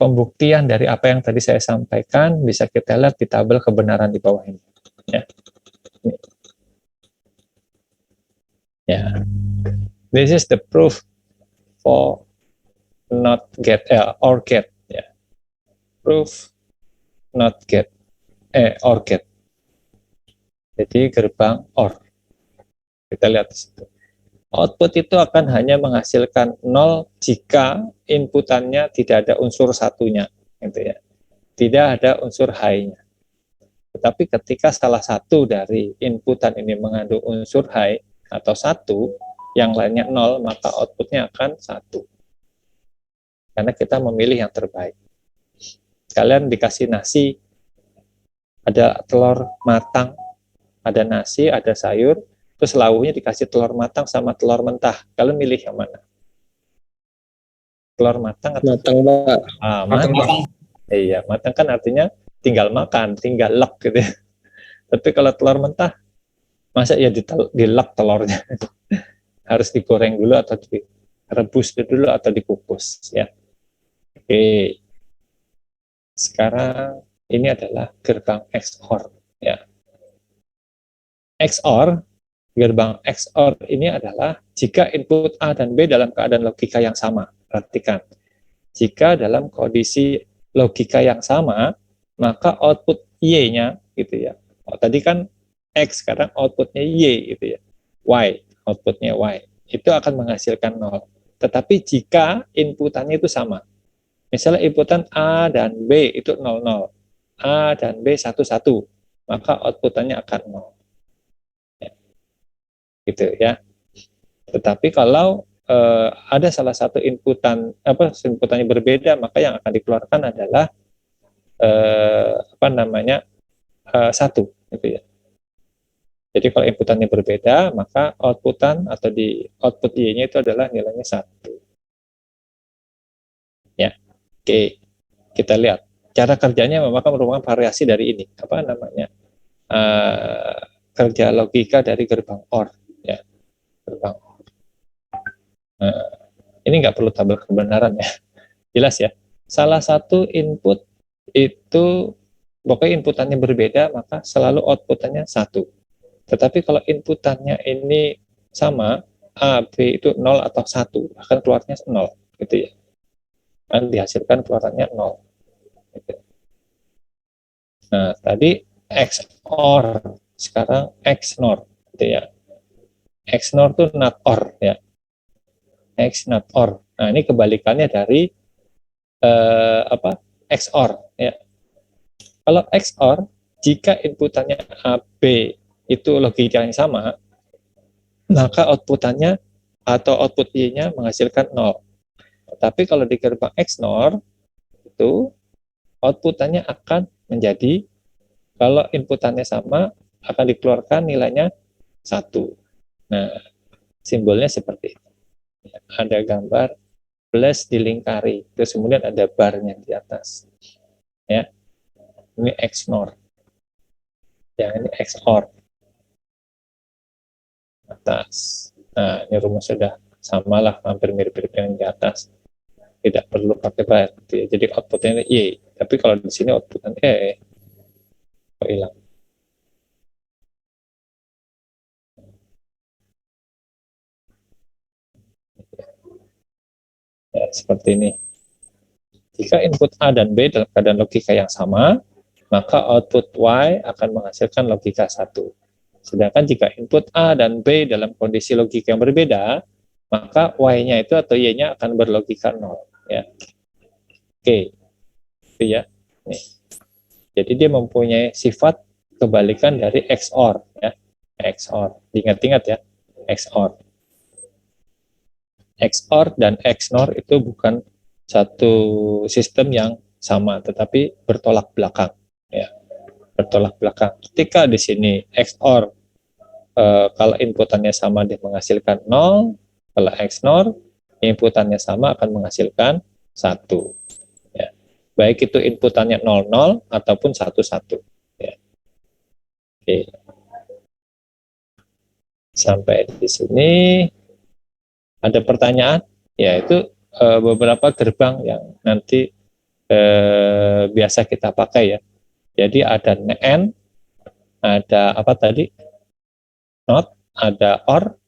pembuktian dari apa yang tadi saya sampaikan bisa kita lihat di tabel kebenaran di bawah ini. Ya. Ya. This is the proof for not get or get. Ya. Proof not get or get. Jadi gerbang OR. Kita lihat di situ. Output itu akan hanya menghasilkan 0 jika inputannya tidak ada unsur satunya, gitu ya. Tidak ada unsur high-nya. Tetapi ketika salah satu dari inputan ini mengandung unsur high atau 1, yang lainnya 0, maka outputnya akan 1. Karena kita memilih yang terbaik. Kalian dikasih nasi, ada telur matang, ada nasi, ada sayur, terus lauknya dikasih telur matang sama telur mentah. Kalian milih yang mana? Telur matang atau Matang, Pak. Matang, Pak. Iya, matang kan artinya tinggal makan, tinggal lek gitu ya. Tapi kalau telur mentah, masa ya dilek telurnya? Harus digoreng dulu atau direbus dulu atau dikukus ya. Oke. Sekarang ini adalah gerbang XOR ya. XOR, gerbang XOR ini adalah jika input A dan B dalam keadaan logika yang sama. Perhatikan. Jika dalam kondisi logika yang sama, maka output Y-nya gitu ya. Oh, tadi kan X, sekarang outputnya Y gitu ya. Y, outputnya Y. Itu akan menghasilkan 0. Tetapi jika inputannya itu sama. Misalnya inputan A dan B itu 00. A dan B 11, maka outputannya akan 0. Ya. Gitu ya. Tetapi kalau ada salah satu inputannya berbeda, maka yang akan dikeluarkan adalah satu gitu ya. Jadi kalau inputannya berbeda, maka outputan atau di output Y-nya itu adalah nilainya 1. Ya. Oke. Kita lihat cara kerjanya maka merupakan variasi dari ini. Kerja logika dari gerbang OR ya. Gerbang OR. Ini nggak perlu tabel kebenaran ya. Jelas ya. Salah satu input itu pokoknya inputannya berbeda, maka selalu outputannya 1. Tetapi kalau inputannya ini sama, A, B itu 0 atau 1, akan keluarnya 0 gitu ya. Akan dihasilkan keluarannya 0. Gitu. Nah, tadi XOR, sekarang XNOR gitu ya. XNOR itu not OR ya. X not OR. Nah, ini kebalikannya dari XOR ya. Kalau XOR, jika inputannya A, B itu logikanya sama, maka outputannya atau output Y-nya menghasilkan 0. Tapi kalau di gerbang XNOR, itu outputannya akan menjadi, kalau inputannya sama, akan dikeluarkan nilainya 1. Nah, simbolnya seperti itu. Ada gambar plus dilingkari, terus kemudian ada barnya di atas. Ya, ini XNOR. Yang ini XOR. Atas. Nah, ini rumus sudah samalah, hampir mirip-mirip yang di atas. Tidak perlu pakai bar. Jadi outputnya Y. Tapi kalau di sini outputnya kok hilang. Ya, seperti ini. Jika input A dan B dalam keadaan logika yang sama, maka output Y akan menghasilkan logika 1. Sedangkan jika input A dan B dalam kondisi logika yang berbeda, maka Y-nya itu atau Y-nya akan berlogika 0. Ya. Oke. Itu ya. Nih. Jadi dia mempunyai sifat kebalikan dari XOR. Ya. XOR. Ingat-ingat ya. XOR. XOR dan XNOR itu bukan satu sistem yang sama, tetapi bertolak belakang. Ya. Bertolak belakang. Ketika di sini XOR, kalau inputannya sama dia menghasilkan 0, kalau XNOR, inputannya sama akan menghasilkan 1. Ya. Baik itu inputannya 00 ataupun 11. Ya. Oke. Sampai di sini ada pertanyaan? Ya, itu beberapa gerbang yang nanti biasa kita pakai ya. Jadi ada NAND, ada apa tadi? NOT, ada OR,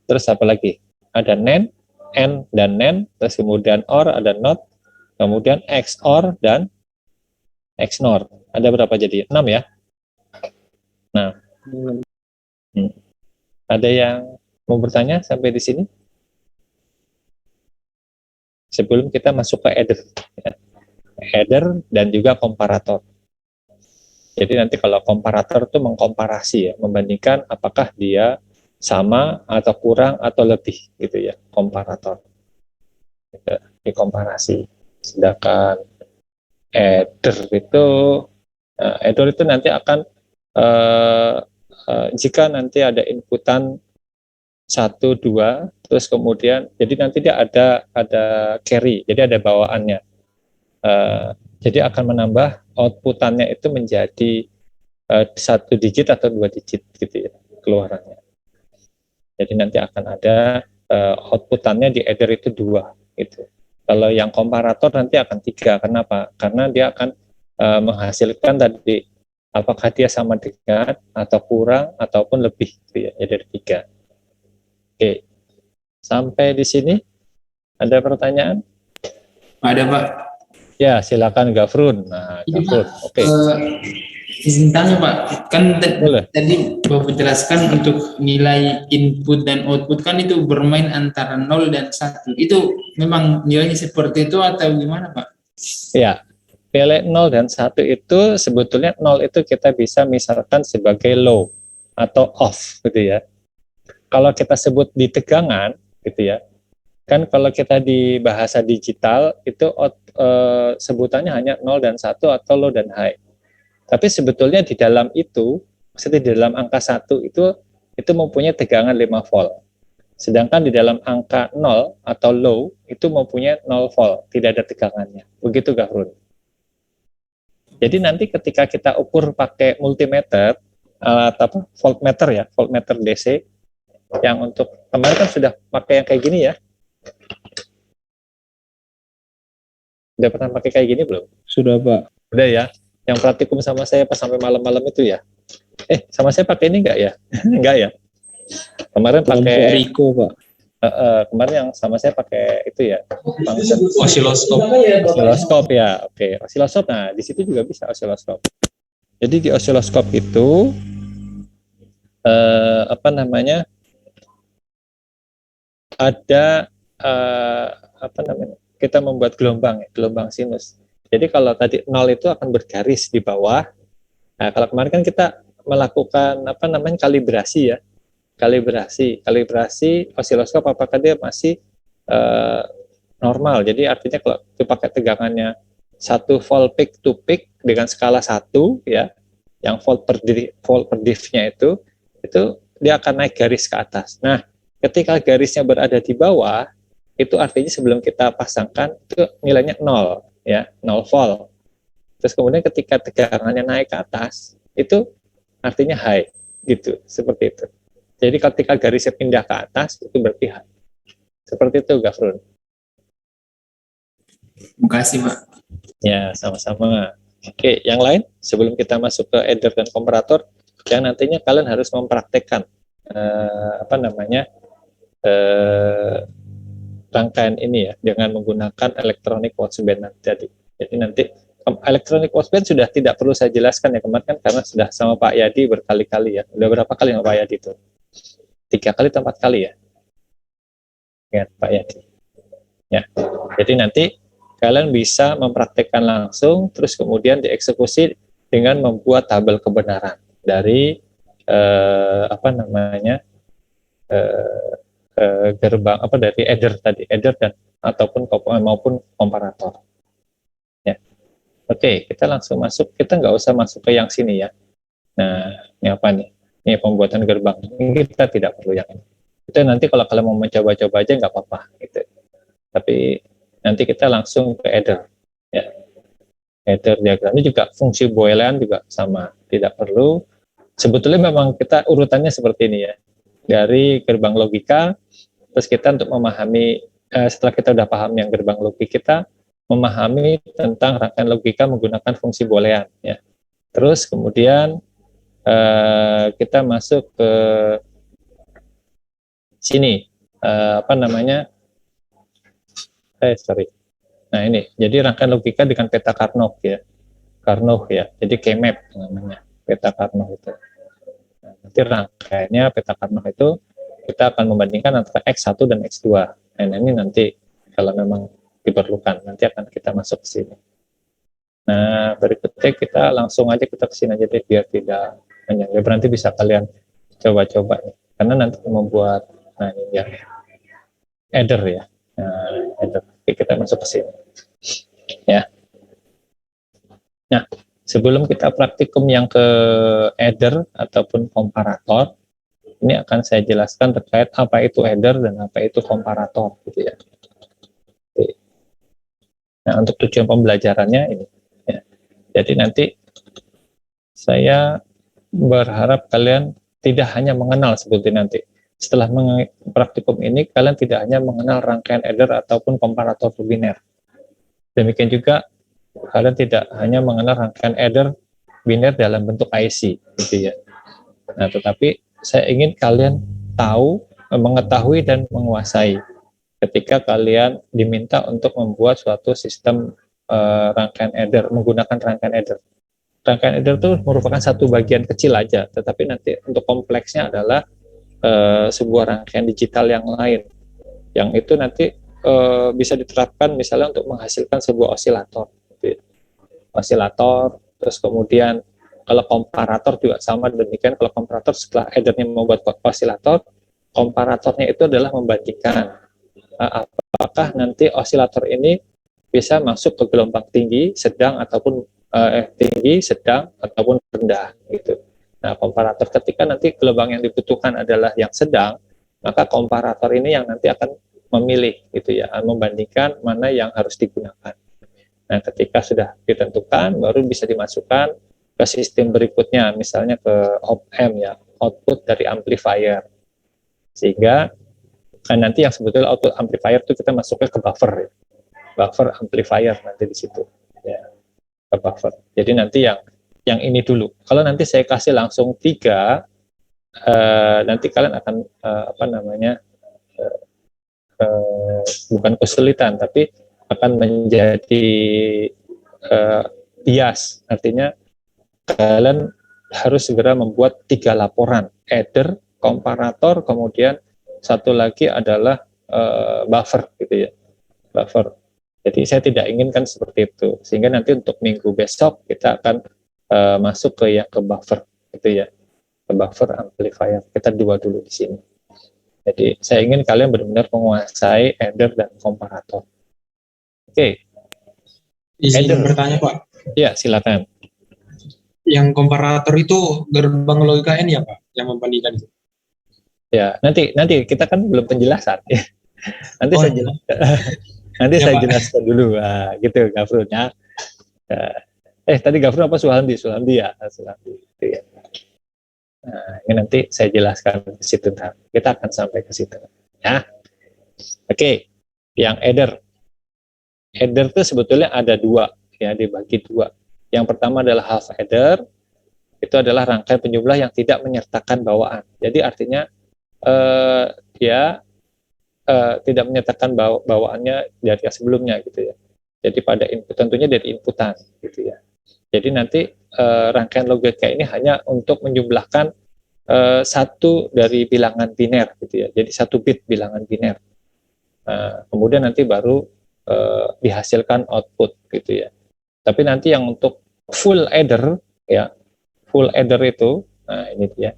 terus apa lagi? Ada NAND, N dan NAND, terus kemudian OR, ada NOT, kemudian XOR dan XNOR. Ada berapa jadi? 6 ya? Nah, Ada yang mau bertanya sampai di sini? Sebelum kita masuk ke header, ya. Header dan juga komparator. Jadi nanti kalau komparator itu mengkomparasi ya, membandingkan apakah dia sama atau kurang atau lebih gitu ya, komparator. Gitu, dikomparasi. Sedangkan header itu nanti akan jika nanti ada inputan 1, 2, terus kemudian jadi nanti dia ada carry, jadi ada bawaannya. Jadi akan menambah outputannya itu menjadi 1 digit atau 2 digit gitu ya keluarannya. Jadi nanti akan ada outputannya di header itu 2 gitu. Kalau yang komparator nanti akan 3. Kenapa? Karena dia akan menghasilkan tadi apakah dia sama dengan atau kurang ataupun lebih gitu ya. Jadi ada 3. Oke. Sampai di sini ada pertanyaan? Ada Pak. Ya, silakan Gafrun. Nah, Ini Gafrun. Pak, Oke. izin tanya Pak, kan Boleh. tadi Bapak jelaskan untuk nilai input dan output kan itu bermain antara 0 dan 1. Itu memang nilainya seperti itu atau gimana Pak? Ya, pilih 0 dan 1 itu sebetulnya 0 itu kita bisa misalkan sebagai low atau off gitu ya. Kalau kita sebut di tegangan gitu ya, kan kalau kita di bahasa digital itu sebutannya hanya 0 dan 1 atau low dan high. Tapi sebetulnya di dalam itu, maksudnya di dalam angka 1 itu mempunyai tegangan 5 volt. Sedangkan di dalam angka 0 atau low itu mempunyai 0 volt, tidak ada tegangannya. Begitu Gafrun. Jadi nanti ketika kita ukur pakai multimeter, alat voltmeter ya, voltmeter DC, yang untuk kemarin kan sudah pakai yang kayak gini ya. Udah pernah pakai kayak gini belum? Sudah, Pak. Udah ya. Yang praktikum sama saya pas sampai malam-malam itu ya. Sama saya pakai ini enggak ya? Enggak ya. Kemarin pakai Rico, Pak. kemarin yang sama saya pakai itu ya. Osiloskop. Osiloskop ya. Oke, osiloskop. Nah, di situ juga bisa osiloskop. Jadi di osiloskop itu ada kita membuat gelombang sinus. Jadi kalau tadi 0 itu akan bergaris di bawah. Nah, kalau kemarin kan kita melakukan kalibrasi ya. Kalibrasi osiloskop apakah dia masih normal. Jadi artinya kalau itu pakai tegangannya 1 volt peak to peak dengan skala 1 ya, yang volt per diff-nya itu dia akan naik garis ke atas. Nah, ketika garisnya berada di bawah, itu artinya sebelum kita pasangkan itu nilainya 0 ya, 0 volt. Terus kemudian ketika tegangannya naik ke atas, itu artinya high gitu, seperti itu. Jadi ketika garisnya pindah ke atas, itu berarti high. Seperti itu, Gafrun. Terima kasih, Pak. Ya, sama-sama. Oke, yang lain sebelum kita masuk ke header dan komparator, yang nantinya kalian harus mempraktekkan rangkaian ini ya dengan menggunakan electronic watchband tadi. Jadi nanti electronic watchband sudah tidak perlu saya jelaskan ya kemarin kan karena sudah sama Pak Yadi berkali-kali ya. Udah berapa kali sama Pak Yadi itu? 3 kali atau 4 kali ya? Ingat Pak Yadi. Ya. Jadi nanti kalian bisa mempraktekkan langsung terus kemudian dieksekusi dengan membuat tabel kebenaran dari gerbang dari header dan ataupun maupun komparator. Ya. Oke, kita langsung masuk. Kita nggak usah masuk ke yang sini ya. Nah, ini apa nih? Ini pembuatan gerbang. Ini kita tidak perlu yang ini. Itu nanti kalau kalian mau mencoba-coba aja nggak apa-apa gitu. Tapi nanti kita langsung ke header. Ya. Header diagramnya juga fungsi Boolean juga sama. Tidak perlu. Sebetulnya memang kita urutannya seperti ini ya. Dari gerbang logika, terus kita untuk memahami, setelah kita udah paham yang gerbang logika, kita memahami tentang rangkaian logika menggunakan fungsi Boolean. Ya. Terus kemudian kita masuk ke sini, Nah ini, jadi rangkaian logika dengan peta Carnot ya. Carnot ya, jadi K-map namanya, peta Carnot itu. Nanti rangkaiannya peta Karnoff itu kita akan membandingkan antara X1 dan X2. Nah, ini nanti kalau memang diperlukan, nanti akan kita masuk ke sini. Nah, berikutnya kita langsung aja kita ke sini aja deh, biar tidak panjang. Ya, nanti bisa kalian coba-coba nih. Karena nanti membuat, nah ini ya, header ya. Nah, header. Oke, kita masuk ke sini. Ya. Nah, sebelum kita praktikum yang ke header ataupun komparator, ini akan saya jelaskan terkait apa itu header dan apa itu komparator, gitu ya. Oke. Nah, untuk tujuan pembelajarannya ini, ya. Jadi nanti saya berharap kalian tidak hanya mengenal seperti nanti. Setelah praktikum ini, kalian tidak hanya mengenal rangkaian header ataupun komparator biner. Demikian juga kalian tidak hanya mengenal rangkaian header biner dalam bentuk IC, gitu ya. Nah, tetapi saya ingin kalian tahu, mengetahui dan menguasai ketika kalian diminta untuk membuat suatu sistem rangkaian header menggunakan rangkaian header. Rangkaian header itu merupakan satu bagian kecil aja, tetapi nanti untuk kompleksnya adalah sebuah rangkaian digital yang lain, yang itu nanti bisa diterapkan misalnya untuk menghasilkan sebuah osilator, gitu ya. Osilator, terus kemudian kalau komparator juga sama demikian. Kalau komparator setelah headernya membuat osilator, komparatornya itu adalah membandingkan apakah nanti osilator ini bisa masuk ke gelombang tinggi, sedang ataupun tinggi, sedang ataupun rendah, gitu. Nah, komparator ketika nanti gelombang yang dibutuhkan adalah yang sedang, maka komparator ini yang nanti akan memilih, gitu ya, membandingkan mana yang harus digunakan. Nah, ketika sudah ditentukan, baru bisa dimasukkan ke sistem berikutnya, misalnya ke op-amp ya, output dari amplifier. Sehingga kan nanti yang sebetulnya output amplifier itu kita masuknya ke buffer ya. Buffer amplifier nanti di situ ya, ke buffer. Jadi nanti yang ini dulu. Kalau nanti saya kasih langsung 3, nanti kalian akan bukan kesulitan, tapi akan menjadi bias. Artinya kalian harus segera membuat 3 laporan, header, komparator, kemudian satu lagi adalah buffer, gitu ya, buffer. Jadi saya tidak inginkan seperti itu, sehingga nanti untuk minggu besok kita akan masuk ke yang ke buffer, gitu ya, ke buffer amplifier. Kita 2 dulu di sini. Jadi saya ingin kalian benar-benar menguasai header dan komparator. Oke. Izin Header. bertanya Pak. Ya, silakan. Yang komparator itu gerbang logika ini ya Pak, yang membandingkan itu. Ya, nanti kita kan belum penjelasan. Nanti saya jelaskan. Nanti Ya, saya Pak. jelaskan dulu. Nah, gitu Gafrun ya. Tadi Gafrun apa Suhandi ya. Suhandi. Gitu ya. Nah, ini nanti saya jelaskan ke situ. Kita akan sampai ke situ. Ya. Oke. Yang header. Header itu sebetulnya ada 2, ya, dibagi 2. Yang pertama adalah half header. Itu adalah rangkaian penjumlah yang tidak menyertakan bawaan. Jadi artinya dia tidak menyertakan bawaannya dari yang sebelumnya, gitu ya. Jadi pada input, tentunya dari inputan, gitu ya. Jadi nanti rangkaian logika ini hanya untuk menjumlahkan satu dari bilangan biner, gitu ya. Jadi 1 bit bilangan biner. Kemudian nanti baru dihasilkan output, gitu ya. Tapi nanti yang untuk full header, ya, full header itu, nah ini dia.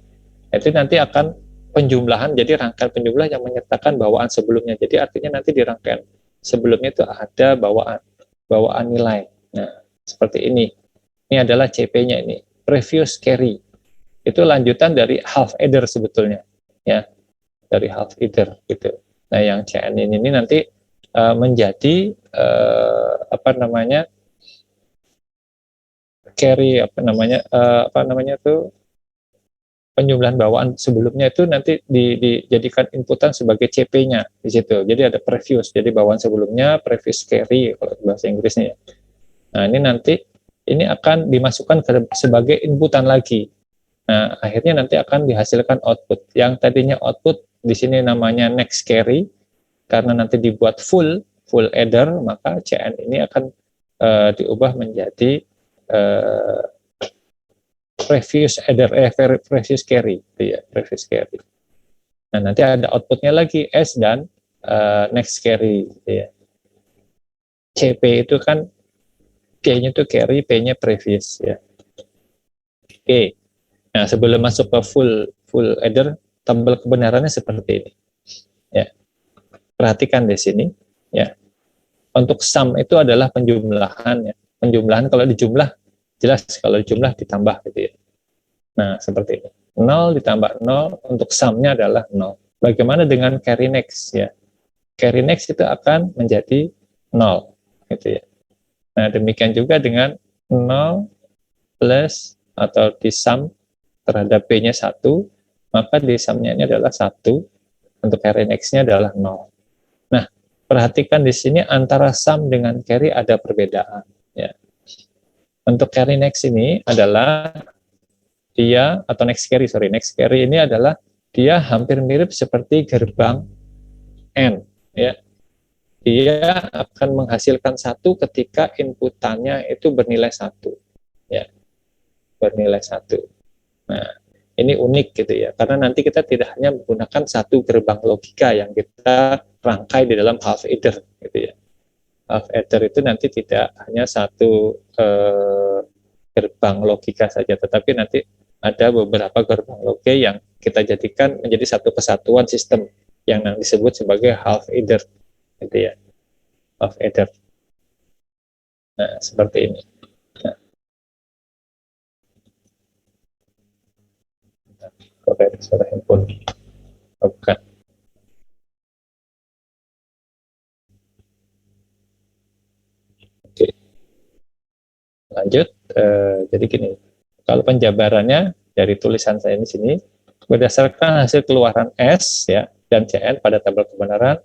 Itu nanti akan penjumlahan, jadi rangkaian penjumlah yang menyertakan bawaan sebelumnya. Jadi artinya nanti di rangkaian sebelumnya itu ada bawaan nilai. Nah, seperti ini. Ini adalah CP-nya ini, previous carry. Itu lanjutan dari half header sebetulnya, ya, dari half header gitu. Nah, yang CN ini nanti menjadi carry penjumlahan bawaan sebelumnya itu nanti dijadikan inputan sebagai CP-nya di situ. Jadi ada previous, jadi bawaan sebelumnya previous carry kalau bahasa Inggrisnya ya. Nah, ini nanti ini akan dimasukkan sebagai inputan lagi. Nah, akhirnya nanti akan dihasilkan output. Yang tadinya output di sini namanya next carry, karena nanti dibuat full header, maka CN ini akan diubah menjadi previous header, previous carry, gitu ya, previous carry. Nah, nanti ada outputnya lagi S dan next carry, gitu ya. CP itu kan K-nya itu carry, P-nya previous, ya. Oke. Nah, sebelum masuk ke full header, tabel kebenarannya seperti ini. Ya. Perhatikan di sini, ya. Untuk sum itu adalah penjumlahan, ya. Penjumlahan kalau dijumlah jelas, kalau dijumlah ditambah, gitu ya. Nah, seperti ini. 0 ditambah 0, untuk sum-nya adalah 0. Bagaimana dengan carry next, ya? Carry next itu akan menjadi 0, gitu ya. Nah, demikian juga dengan 0 plus atau di sum terhadap B-nya 1, maka di sum-nya ini adalah 1, untuk carry next-nya adalah 0. Nah, perhatikan di sini antara sum dengan carry ada perbedaan, ya. Untuk carry next ini adalah dia, atau next carry ini adalah dia hampir mirip seperti gerbang AND, ya. Dia akan menghasilkan 1 ketika inputannya itu bernilai 1, ya, bernilai 1. Nah, ini unik gitu ya, karena nanti kita tidak hanya menggunakan satu gerbang logika yang kita rangkai di dalam half adder, gitu ya. Half adder itu nanti tidak hanya satu gerbang logika saja, tetapi nanti ada beberapa gerbang logika yang kita jadikan menjadi satu kesatuan sistem yang disebut sebagai half adder, gitu ya, half adder. Nah, seperti ini. Nah. Oke, suara handphone. Oh, bukan. Oke. Lanjut. Jadi gini, kalau penjabarannya dari tulisan saya di sini, berdasarkan hasil keluaran S ya dan CN pada tabel kebenaran,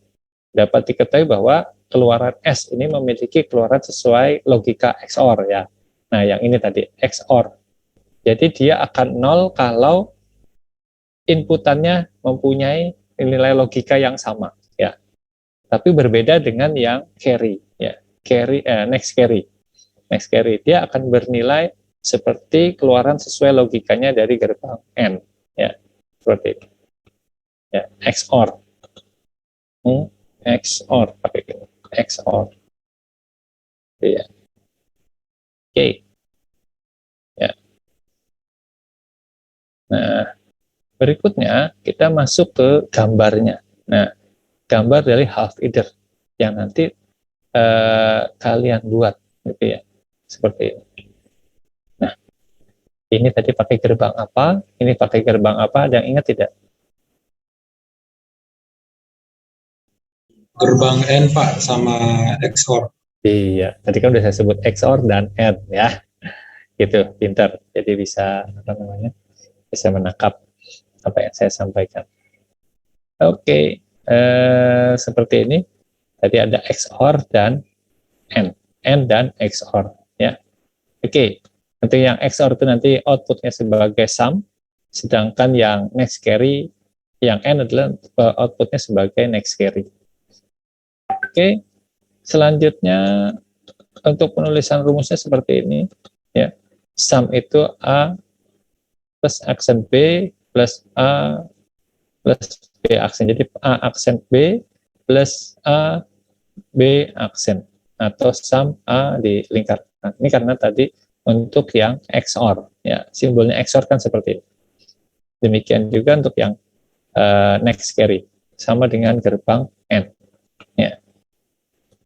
dapat diketahui bahwa keluaran S ini memiliki keluaran sesuai logika XOR ya. Nah, yang ini tadi XOR. Jadi dia akan 0 kalau inputannya mempunyai nilai logika yang sama ya. Tapi berbeda dengan yang carry ya. Next carry dia akan bernilai seperti keluaran sesuai logikanya dari gerbang N ya. Seperti itu. Ya, XOR. XOR pakai ini. XOR. Ya. Oke. Ya. Nah, berikutnya kita masuk ke gambarnya. Nah, gambar dari half adder yang nanti kalian buat, gitu ya, seperti ini. Nah, ini tadi pakai gerbang apa? Ini pakai gerbang apa? Ada yang ingat tidak? Gerbang N Pak sama XOR. Iya, tadi kan udah saya sebut XOR dan AND ya, gitu, pinter. Jadi bisa apa namanya? Bisa menangkap apa yang saya sampaikan. Oke, seperti ini. Tadi ada XOR dan AND dan XOR ya. Oke, untuk yang XOR itu nanti outputnya sebagai sum, sedangkan yang next carry, yang AND adalah outputnya sebagai next carry. Oke, selanjutnya untuk penulisan rumusnya seperti ini ya. Sum itu A plus aksen B plus A plus B aksen. Jadi A aksen B plus A B aksen, atau sum A dilingkarkan. Ini karena tadi untuk yang XOR, ya simbolnya XOR kan seperti ini. Demikian juga untuk yang next carry, sama dengan gerbang N. Ya.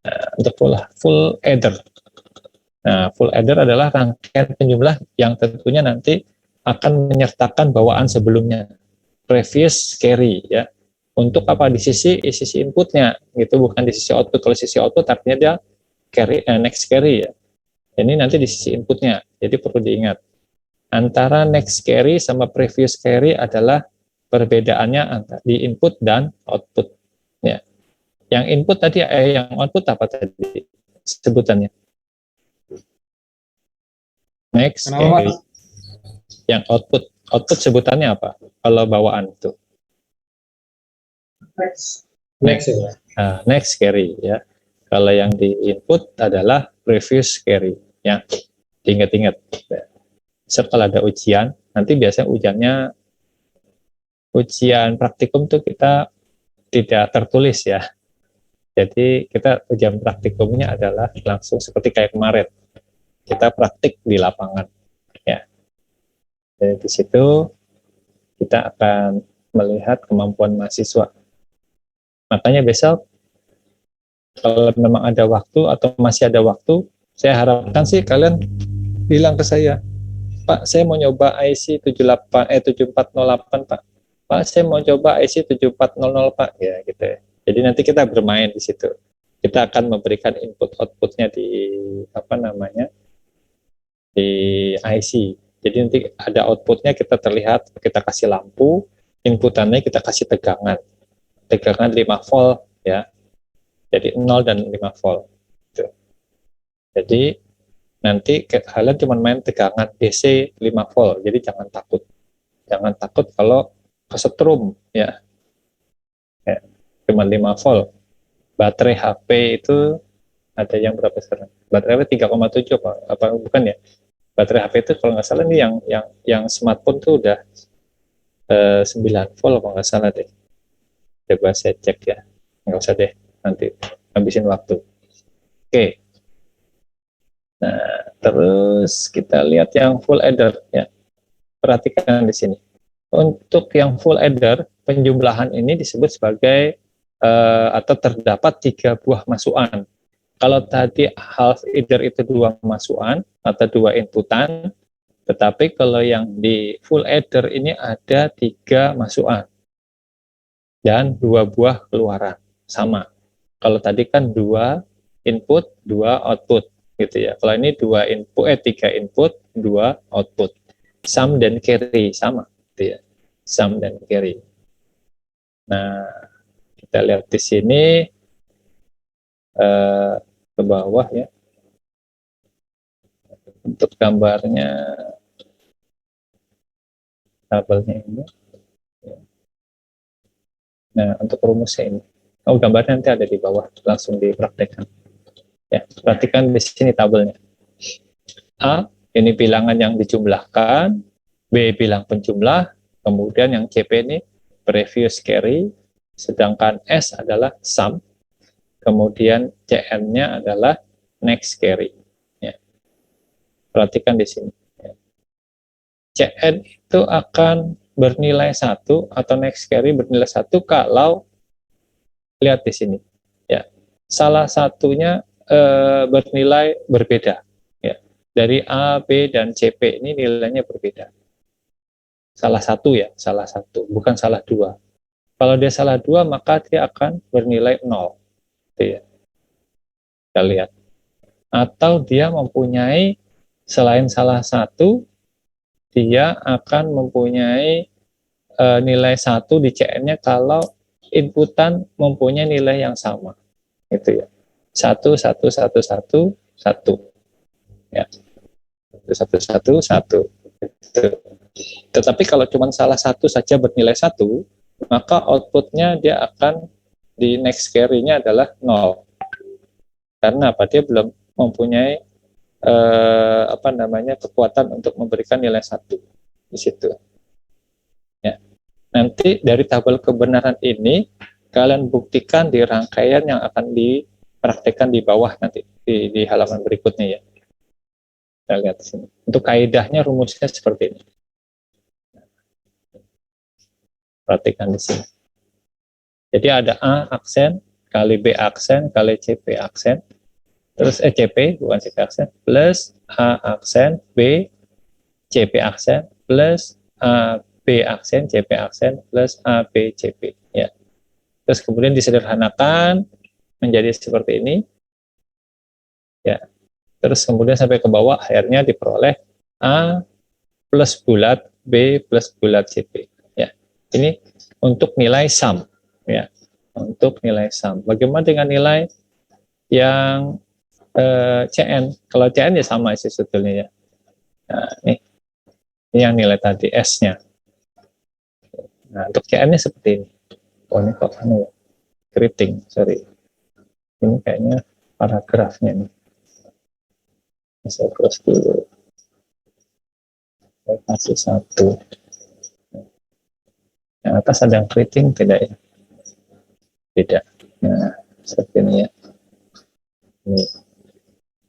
Nah, untuk full adder. Nah, full adder adalah rangkaian penjumlah yang tentunya nanti akan menyertakan bawaan sebelumnya, previous carry ya. Untuk apa? Di sisi inputnya gitu, bukan di sisi output. Kalau sisi output artinya dia carry next carry ya. Ini nanti di sisi inputnya. Jadi perlu diingat, antara next carry sama previous carry adalah perbedaannya antara di input dan output ya. Yang input tadi yang output apa tadi sebutannya? Next carry. Yang output sebutannya apa kalau bawaan itu? Next carry ya. Kalau yang di input adalah previous carry ya. Ingat-ingat. setelah ada ujian, nanti biasanya ujian praktikum tuh kita tidak tertulis ya. Jadi kita ujian praktikumnya adalah langsung seperti kayak kemarin. Kita praktik di lapangan ya. Jadi di situ kita akan melihat kemampuan mahasiswa. Makanya besok kalau memang ada waktu atau masih ada waktu, saya harapkan sih kalian bilang ke saya, Pak, saya mau nyoba IC 7408 Pak. Pak, saya mau coba IC 7400 Pak. Ya gitu ya. Jadi nanti kita bermain di situ. Kita akan memberikan input outputnya di apa namanya di IC. Jadi nanti ada outputnya kita terlihat, kita kasih lampu, inputannya kita kasih tegangan 5 volt ya. Jadi 0 dan 5 volt. Gitu. Jadi nanti kalian cuma main tegangan DC 5 volt. Jadi jangan takut. Jangan takut kalau kesetrum ya. Cuma 5 volt. Baterai HP itu ada yang berapa sekarang? Baterai HP 3,7 apa bukan ya? Baterai HP itu kalau nggak salah nih yang smartphone tuh udah 9 volt kalau nggak salah deh. Coba saya cek ya. Nggak usah deh, nanti habisin waktu. Oke. Nah, terus kita lihat yang full adder ya. Perhatikan di sini. Untuk yang full adder, penjumlahan ini disebut sebagai atau terdapat 3 buah masukan. Kalau tadi half adder itu 2 masukan atau 2 inputan, tetapi kalau yang di full adder ini ada 3 masukan dan 2 buah keluaran, sama. Kalau tadi kan 2 input, 2 output gitu ya. Kalau ini 3 input, 2 output. Sum dan carry sama gitu ya. Sum dan carry. Nah, kita lihat di sini ke bawah ya. Untuk gambarnya tabelnya ini. Nah, untuk rumusnya ini. Oh, gambarnya nanti ada di bawah, langsung dipraktekkan. Ya, perhatikan di sini tabelnya. A, ini bilangan yang dijumlahkan, B bilang penjumlah, kemudian yang CP ini previous carry, sedangkan S adalah sum, kemudian CN-nya adalah next carry. Ya. Perhatikan di sini. Ya. CN itu akan bernilai 1 atau next carry bernilai 1 kalau lihat di sini. Ya. Salah satunya bernilai berbeda. Ya. Dari A, B, dan CP ini nilainya berbeda. Salah satu ya, salah satu, bukan salah 2. Kalau dia salah 2, maka dia akan bernilai 0. Gitu ya. Kita lihat. Atau dia mempunyai selain salah 1, dia akan mempunyai nilai 1 di CN-nya kalau inputan mempunyai nilai yang sama. Gitu ya. 1, 1, 1, 1, 1. Ya. 1, 1, 1, 1. Gitu. Tetapi kalau cuma salah 1 saja bernilai 1, maka outputnya dia akan di next carry-nya adalah 0. Karena apa? Dia belum mempunyai kekuatan untuk memberikan nilai 1 di situ. Ya. Nanti dari tabel kebenaran ini kalian buktikan di rangkaian yang akan dipraktekkan di bawah nanti di halaman berikutnya ya. Kita lihat di sini. Untuk kaidahnya rumusnya seperti ini. Perhatikan di sini. Jadi ada A aksen kali B aksen kali CP aksen. Terus CP bukan CP aksen plus A aksen B CP aksen plus A B aksen CP aksen plus A B CP ya. Terus kemudian disederhanakan menjadi seperti ini ya. Terus kemudian sampai ke bawah akhirnya diperoleh A plus bulat B plus bulat CP ya. Ini untuk nilai sum ya. Untuk nilai sum. Bagaimana dengan nilai yang CN? Kalau CN ya sama sih sebetulnya ya. Nah, ini yang nilai tadi S-nya. Nah, untuk CN-nya seperti ini. Oh, ini kok ya? Keriting, sorry. Ini kayaknya paragrafnya nih. Saya close dulu. Saya kasih 1. Yang atas ada yang keriting tidak ya? Tidak. Nah, seperti ini ya. Ini.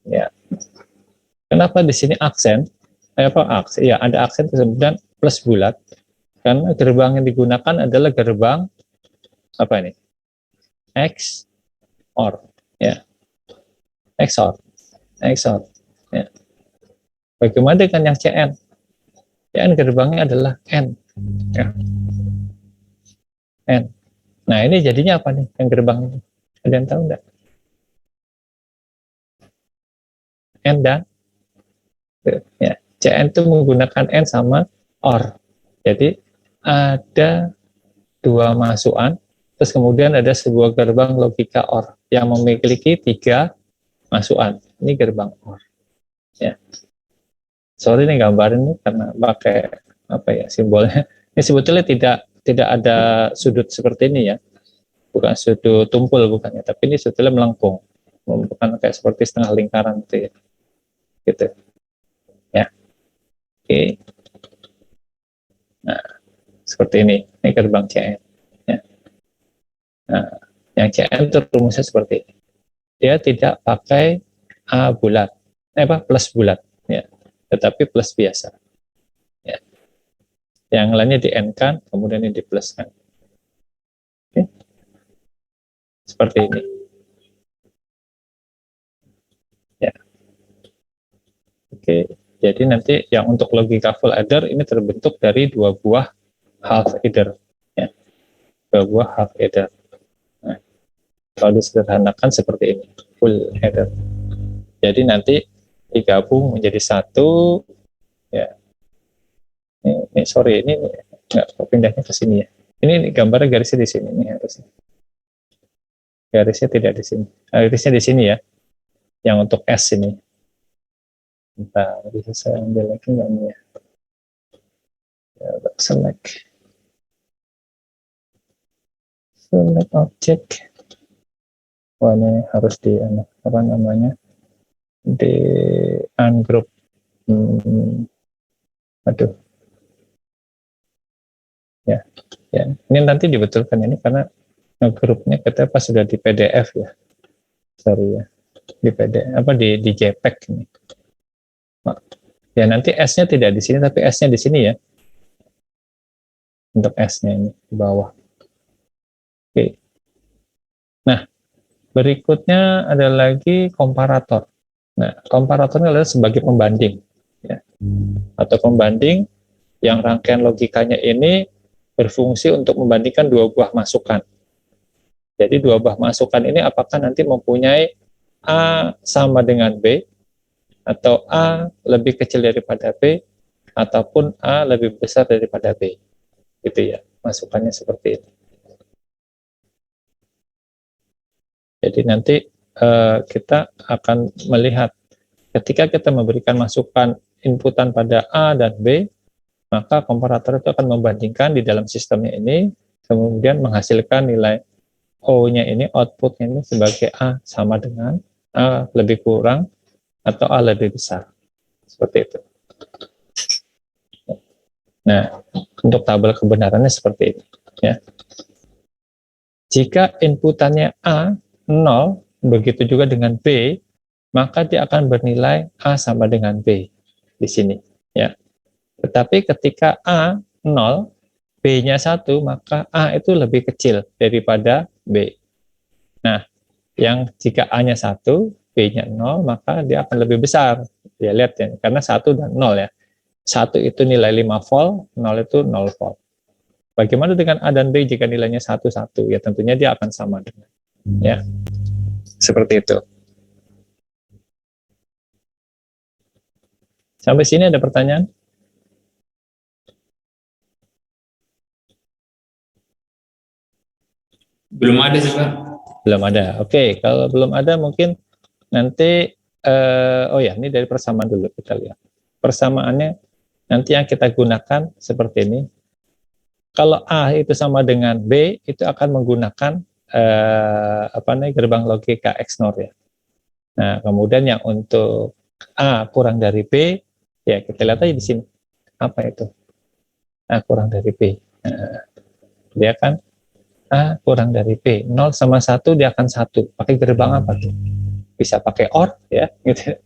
Ya. Kenapa di sini aksen? Aksen? Ya, ada aksen kemudian plus bulat. Karena gerbang yang digunakan adalah gerbang apa ini? X OR, ya. XOR, XOR. Ya. Bagaimana dengan yang CN? CN gerbangnya adalah N. Ya. N. Nah, ini jadinya apa nih yang gerbang ini? Ada yang tahu enggak? N dan ya, CN itu menggunakan N sama OR. Jadi ada 2 masukan, terus kemudian ada sebuah gerbang logika OR yang memiliki 3 masukan. Ini gerbang OR. Ya. Sorry nih gambarin nih karena pakai apa ya simbolnya. Ini sebetulnya tidak ada sudut seperti ini ya. Bukan sudut tumpul bukannya, tapi ini sebetulnya melengkung. Bukan kayak seperti setengah lingkaran gitu ya. Gitu. Ya. Oke. Nah, seperti ini. Ini gerbang CN. Ya. Nah, yang CN itu rumusnya seperti ini. Dia tidak pakai A bulat. Plus bulat. Ya. Tetapi plus biasa. Ya. Yang lainnya di N-kan, kemudian ini di plus-kan. Oke. Seperti ini. Ya. Oke. Jadi nanti yang untuk logika full adder ini terbentuk dari 2 buah half adder. Ya. 2 buah half adder. Nah, kalau disederhanakan seperti ini, full adder. Jadi nanti digabung menjadi 1. Ya. Ini sorry, ini nggak pindahnya ke sini ya. Ini gambarnya garisnya di sini nih harusnya. Garisnya tidak di sini. Garisnya di sini ya. Yang untuk S ini. Entah, bisa saya ambil lagi nggak nih ya? Ya, select object. Wah, ini harus di apa namanya? Di ungroup. Aduh. Ya. Ini nanti dibetulkan ini karena grupnya kita pas sudah di PDF ya. Sorry ya. Di PDF di JPEG ini. Ya nanti S-nya tidak di sini tapi S-nya di sini ya. Untuk S-nya ini di bawah. Oke. Nah, berikutnya ada lagi komparator. Nah, komparatornya adalah sebagai pembanding ya. Atau pembanding yang rangkaian logikanya ini berfungsi untuk membandingkan 2 buah masukan. Jadi 2 buah masukan ini apakah nanti mempunyai A sama dengan B, atau A lebih kecil daripada B, ataupun A lebih besar daripada B. Gitu ya, masukannya seperti itu. Jadi nanti kita akan melihat ketika kita memberikan masukan inputan pada A dan B, maka komparator itu akan membandingkan di dalam sistemnya ini, kemudian menghasilkan nilai O-nya ini, outputnya ini sebagai A sama dengan A lebih kurang atau A lebih besar. Seperti itu. Nah, untuk tabel kebenarannya seperti ini. Ya. Jika inputannya A 0, begitu juga dengan B, maka dia akan bernilai A sama dengan B di sini. Ya. Tetapi ketika A 0, B-nya 1, maka A itu lebih kecil daripada B. Nah, yang jika A-nya 1, B-nya 0, maka dia akan lebih besar. Ya, lihat ya, karena 1 dan 0 ya. 1 itu nilai 5 volt, 0 itu 0 volt. Bagaimana dengan A dan B jika nilainya 1, 1? Ya tentunya dia akan sama dengan. Ya, seperti itu. Sampai sini ada pertanyaan? Belum ada sih Pak. Belum ada. Oke, kalau belum ada mungkin nanti ini dari persamaan dulu kita lihat. Persamaannya nanti yang kita gunakan seperti ini. Kalau A itu sama dengan B, itu akan menggunakan gerbang logika XNOR ya. Nah, kemudian yang untuk A kurang dari B, ya kita lihat aja di sini. apa itu? A kurang dari B. Nah, dia kan A kurang dari B. 0 sama 1 dia akan 1. Pakai gerbang apa tuh? Bisa pakai OR ya, gitu.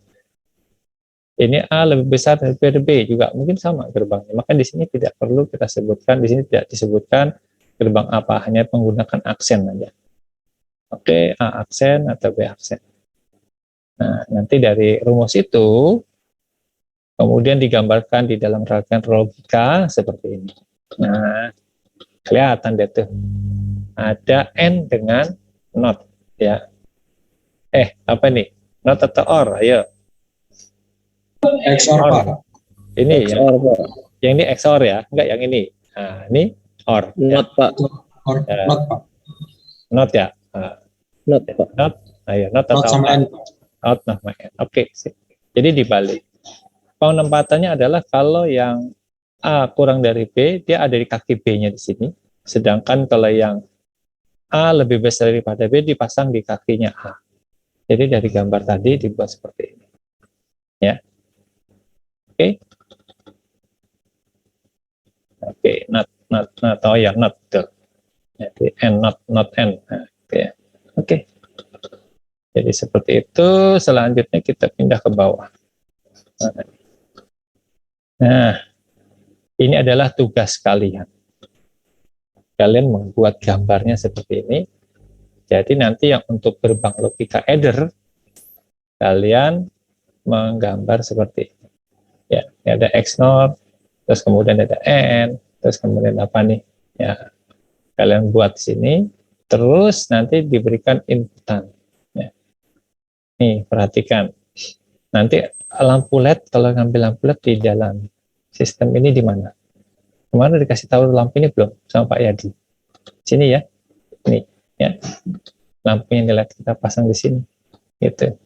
Ini A lebih besar daripada B juga mungkin sama gerbangnya. Maka di sini tidak perlu kita sebutkan, di sini tidak disebutkan gerbang apa, hanya menggunakan aksen aja. Oke, A aksen atau B aksen. Nah, nanti dari rumus itu kemudian digambarkan di dalam rangkaian logika seperti ini. Nah, kelihatan deh tuh. Ada N dengan not ya. Apa nih? Not atau or? Ayo. XOR Or. Pak. Ini ya. XOR Pak. Yang ini XOR ya, enggak yang ini. Nah, ini OR. Not Pak. Or not Pak. Not ya. Nah, Not Pak. not. Ayo, not Not atau sama apa? N. Out sama N. Oke, sip. Jadi dibalik. Penempatannya adalah kalau yang A kurang dari B, dia ada di kaki B-nya di sini. Sedangkan kalau yang A lebih besar daripada B, dipasang di kakinya A. Jadi dari gambar tadi dibuat seperti ini. Ya. Oke. Oke, not. Oh ya, not. Tuh. Jadi N, not N. Nah, gitu ya. Oke. Jadi seperti itu, selanjutnya kita pindah ke bawah. Nah, ini adalah tugas kalian. Kalian membuat gambarnya seperti ini. Jadi nanti yang untuk gerbang logika adder, kalian menggambar seperti ini. Ya, ini ada XNOR, terus kemudian ada N, terus kemudian apa nih? Ya, kalian buat sini, terus nanti diberikan inputan. Ya. Nih, perhatikan. Nanti lampu LED, kalau ngambil lampu LED di dalam sistem ini di mana? Kemarin dikasih tahu lampu ini belum sama Pak Yadi? Sini ya, nih ya, lampunya di LED kita pasang di sini, gitu.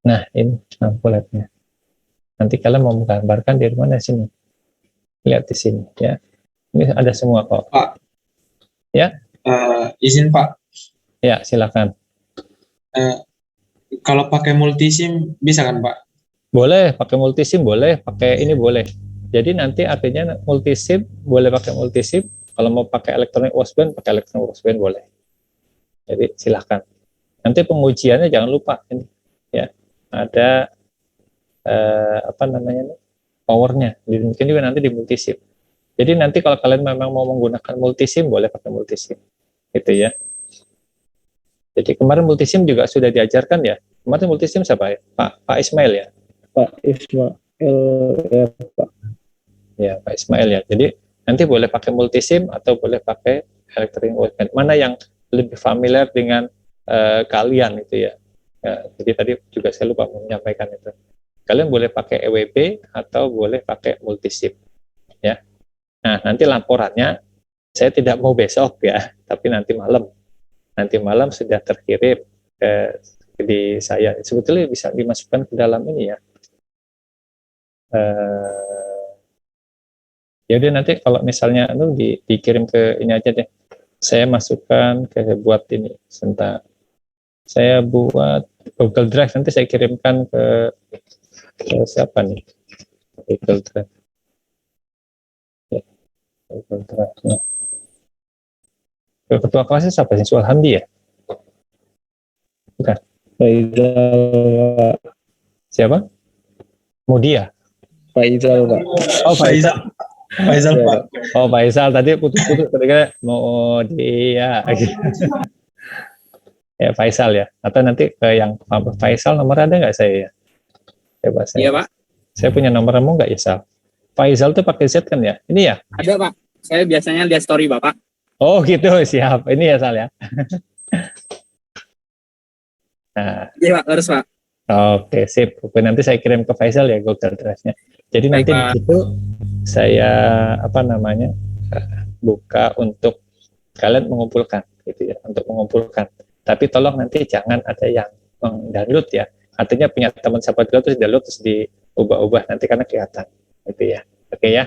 Nah ini lampu LED-nya. Nanti kalian mau menggambarkan di mana sini? Lihat di sini ya. Ini ada semua kok. Pak. Ya. Izin Pak. Ya silakan. Kalau pakai multisim bisa kan Pak? Boleh pakai multisim, boleh pakai ini boleh. Jadi nanti artinya multisim boleh pakai multisim. Kalau mau pakai elektronik washband, pakai elektronik washband boleh. Jadi silahkan. Nanti pengujiannya jangan lupa ini ya. Ada apa namanya powernya. Mungkin juga nanti di multisim. Jadi nanti kalau kalian memang mau menggunakan multisim boleh pakai multisim. Gitu ya. Jadi kemarin multisim juga sudah diajarkan ya. Kemarin multisim siapa ya? Pak Ismail ya. Pak Ismail ya Pak. Ya Pak Ismail ya. Jadi nanti boleh pakai multisim atau boleh pakai electronic washband. Mana yang lebih familiar dengan kalian itu ya. Jadi tadi juga saya lupa menyampaikan itu. Kalian boleh pakai EWB atau boleh pakai multisim. Ya. Nah nanti laporannya saya tidak mau besok ya, tapi nanti malam. Nanti malam sudah terkirim di saya. Sebetulnya bisa dimasukkan ke dalam ini ya. Jadi nanti kalau misalnya dikirim ke ini aja deh. Saya masukkan ke buat ini. Sebentar. Saya buat Google Drive, nanti saya kirimkan ke siapa nih? Google Drive. Ya, Google Drive. Nah. Ketua kelasnya siapa sih? Soal Hamdi ya? Bukan. Faizal. Siapa? Mudia. Faizal Pak. Oh Faizal. Faizal Ya, Pak. Oh Faizal tadi putus-putus ketika Mudia. Ya Faisal ya. Atau nanti ke yang Faisal nomor ada nggak saya ya? Coba saya. Iya Pak. Saya punya nomormu nggak ya Sal? Faisal tuh pakai Z kan ya? Ini ya? Ada Pak. Saya biasanya lihat story Bapak. Oh gitu, siap. Ini ya Sal ya. Nah, Iya Pak, harus Pak. oke, sip. Oke, nanti saya kirim ke Faisal ya Google Drive-nya. Jadi Baik, nanti Pak. di situ saya buka untuk kalian mengumpulkan gitu ya, untuk mengumpulkan. Tapi tolong nanti jangan ada yang meng-download ya. Artinya punya teman siapa dulu terus download terus diubah-ubah nanti karena kelihatan gitu ya. Oke ya.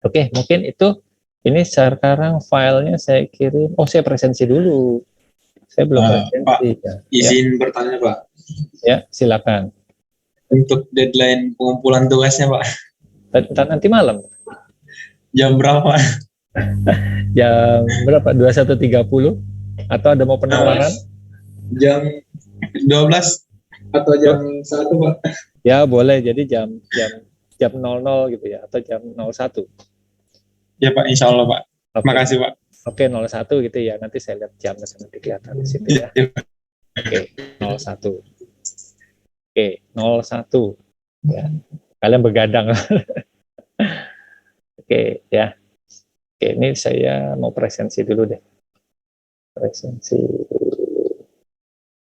Oke, mungkin itu. Ini sekarang filenya saya kirim. Oh, saya presensi dulu. Saya belum presensi. Pak, ya. izin bertanya Pak. Ya, silakan. Untuk deadline pengumpulan tugasnya Pak. Nanti malam. Jam berapa? Jam berapa? 21.30 atau ada mau penawaran? Jam 12 atau jam 1, Pak? Ya, boleh. Jadi jam 00 gitu ya, atau jam 01. Ya, Pak, insya Allah, Pak. Oke. Makasih, Pak. Oke, 01 gitu ya. Nanti saya lihat jamnya nanti kelihatan di situ ya. Oke, 01. Oke, 01. Ya. Kalian begadang. Oke, ya. Oke, ini saya mau presensi dulu deh. Presensi.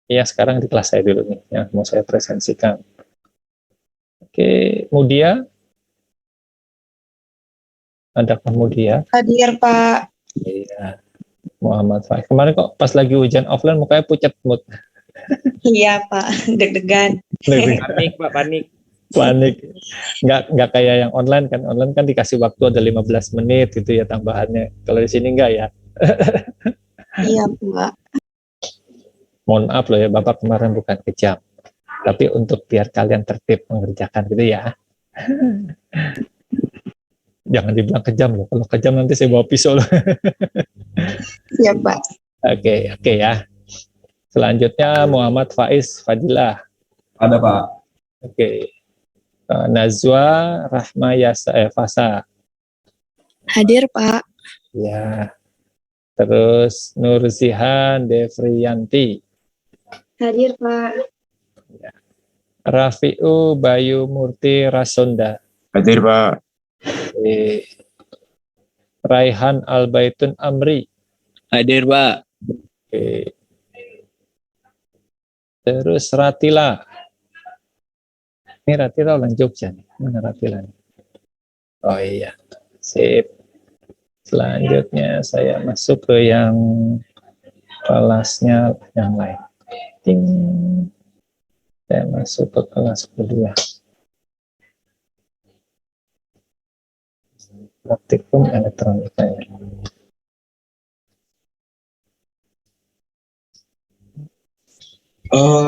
Iya, sekarang di kelas saya dulu nih, yang mau saya presensikan. Oke, Mudia. Adakah Mudia? Hadir, Pak. Iya. Muhammad Faiz. Kemarin kok pas lagi ujian offline mukanya pucat mood. Iya, Pak. Deg-degan. Panik, Pak, panik. Panik. Nggak kayak yang online kan. Online kan dikasih waktu ada 15 menit gitu ya tambahannya. Kalau di sini enggak ya. Iya, Pak. Mohon maaf loh ya, Bapak kemarin bukan kejam. Tapi untuk biar kalian tertib mengerjakan gitu ya. Jangan dibilang kejam loh. Kalau kejam nanti saya bawa pisau loh. Iya, Pak. Oke ya. Selanjutnya Muhammad Faiz Fadilah. Ada, Pak. Oke. Nazwa Rahmayasa Fasa. Hadir, Pak. Ya. Terus Nurzihan Devriyanti. Hadir, Pak. Rafiu Bayu Murti Rasonda. Hadir, Pak. Oke. Raihan Albaitun Amri. Hadir, Pak. Oke. Terus Ratila. Ini Ratila orang Jogja nih. Mana Ratila nih? Oh iya. Sip. Selanjutnya saya masuk ke yang kelasnya yang lain. Ting. Saya masuk ke kelas kedua. Praktikum elektronika ya.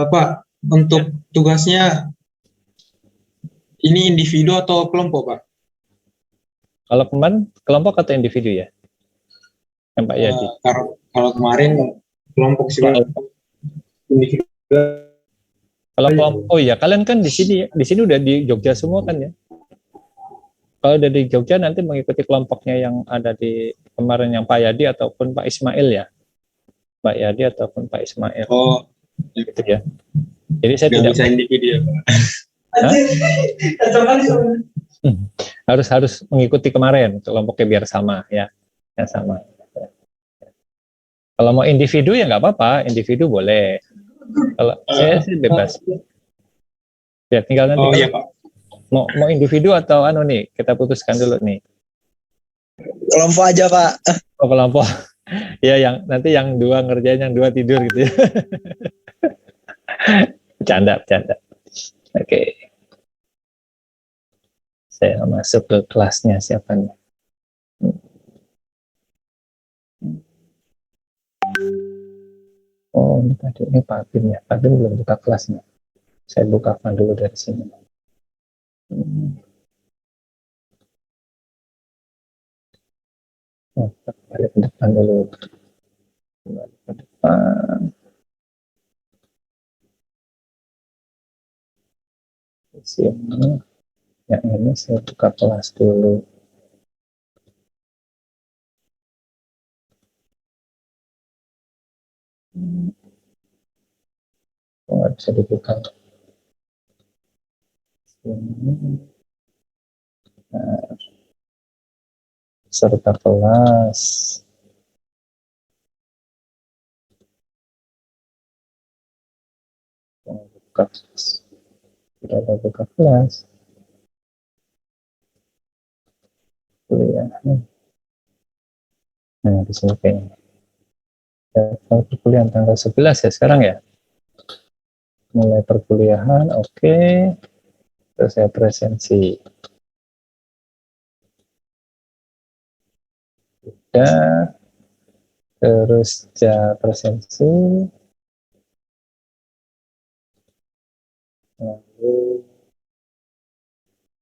Pak, untuk tugasnya ini individu atau kelompok, Pak? Kalau kemarin kelompok atau individu ya? Yang Pak Yadi. Kalau kemarin kelompok sih, Pak. Individu. Kalau kelompok, oh ya kalian kan di sini udah di Jogja semua kan ya? Kalau udah di Jogja nanti mengikuti kelompoknya yang ada di kemarin yang Pak Yadi ataupun Pak Ismail ya, Pak Yadi ataupun Pak Ismail. Oh, gitu ya. Jadi saya nggak tidak bisa individu ya, Pak. harus mengikuti kemarin kelompoknya biar sama ya, yang sama. Kalau mau individu ya nggak apa-apa, individu boleh. Kalau saya sih bebas. Ya tinggal nanti. Oh iya, Pak. Mau individu atau anu nih, kita putuskan dulu nih. Kelompok aja, Pak. Oh kelompok. Ya yang nanti yang dua ngerjain, yang dua tidur gitu ya. Bercanda. Oke. Saya masuk ke kelasnya siapa nih? Oh ini tadi ini Pak Bim ya. Pak Bim belum buka kelasnya. Saya bukakan dulu dari sini. Oh, balik ke depan dulu. Balik ke depan. Di sini. Yang ini saya buka kelas dulu. Oh, nggak bisa dibuka. Sini. Nah, serta kelas. Buka kelas. Sudah ada buka kelas. Kuliah. Nah, di sini kayaknya. Perkuliahan tanggal 11 ya sekarang ya. Mulai perkuliahan, oke. Terus saya presensi. Ya, terus presensi. Lalu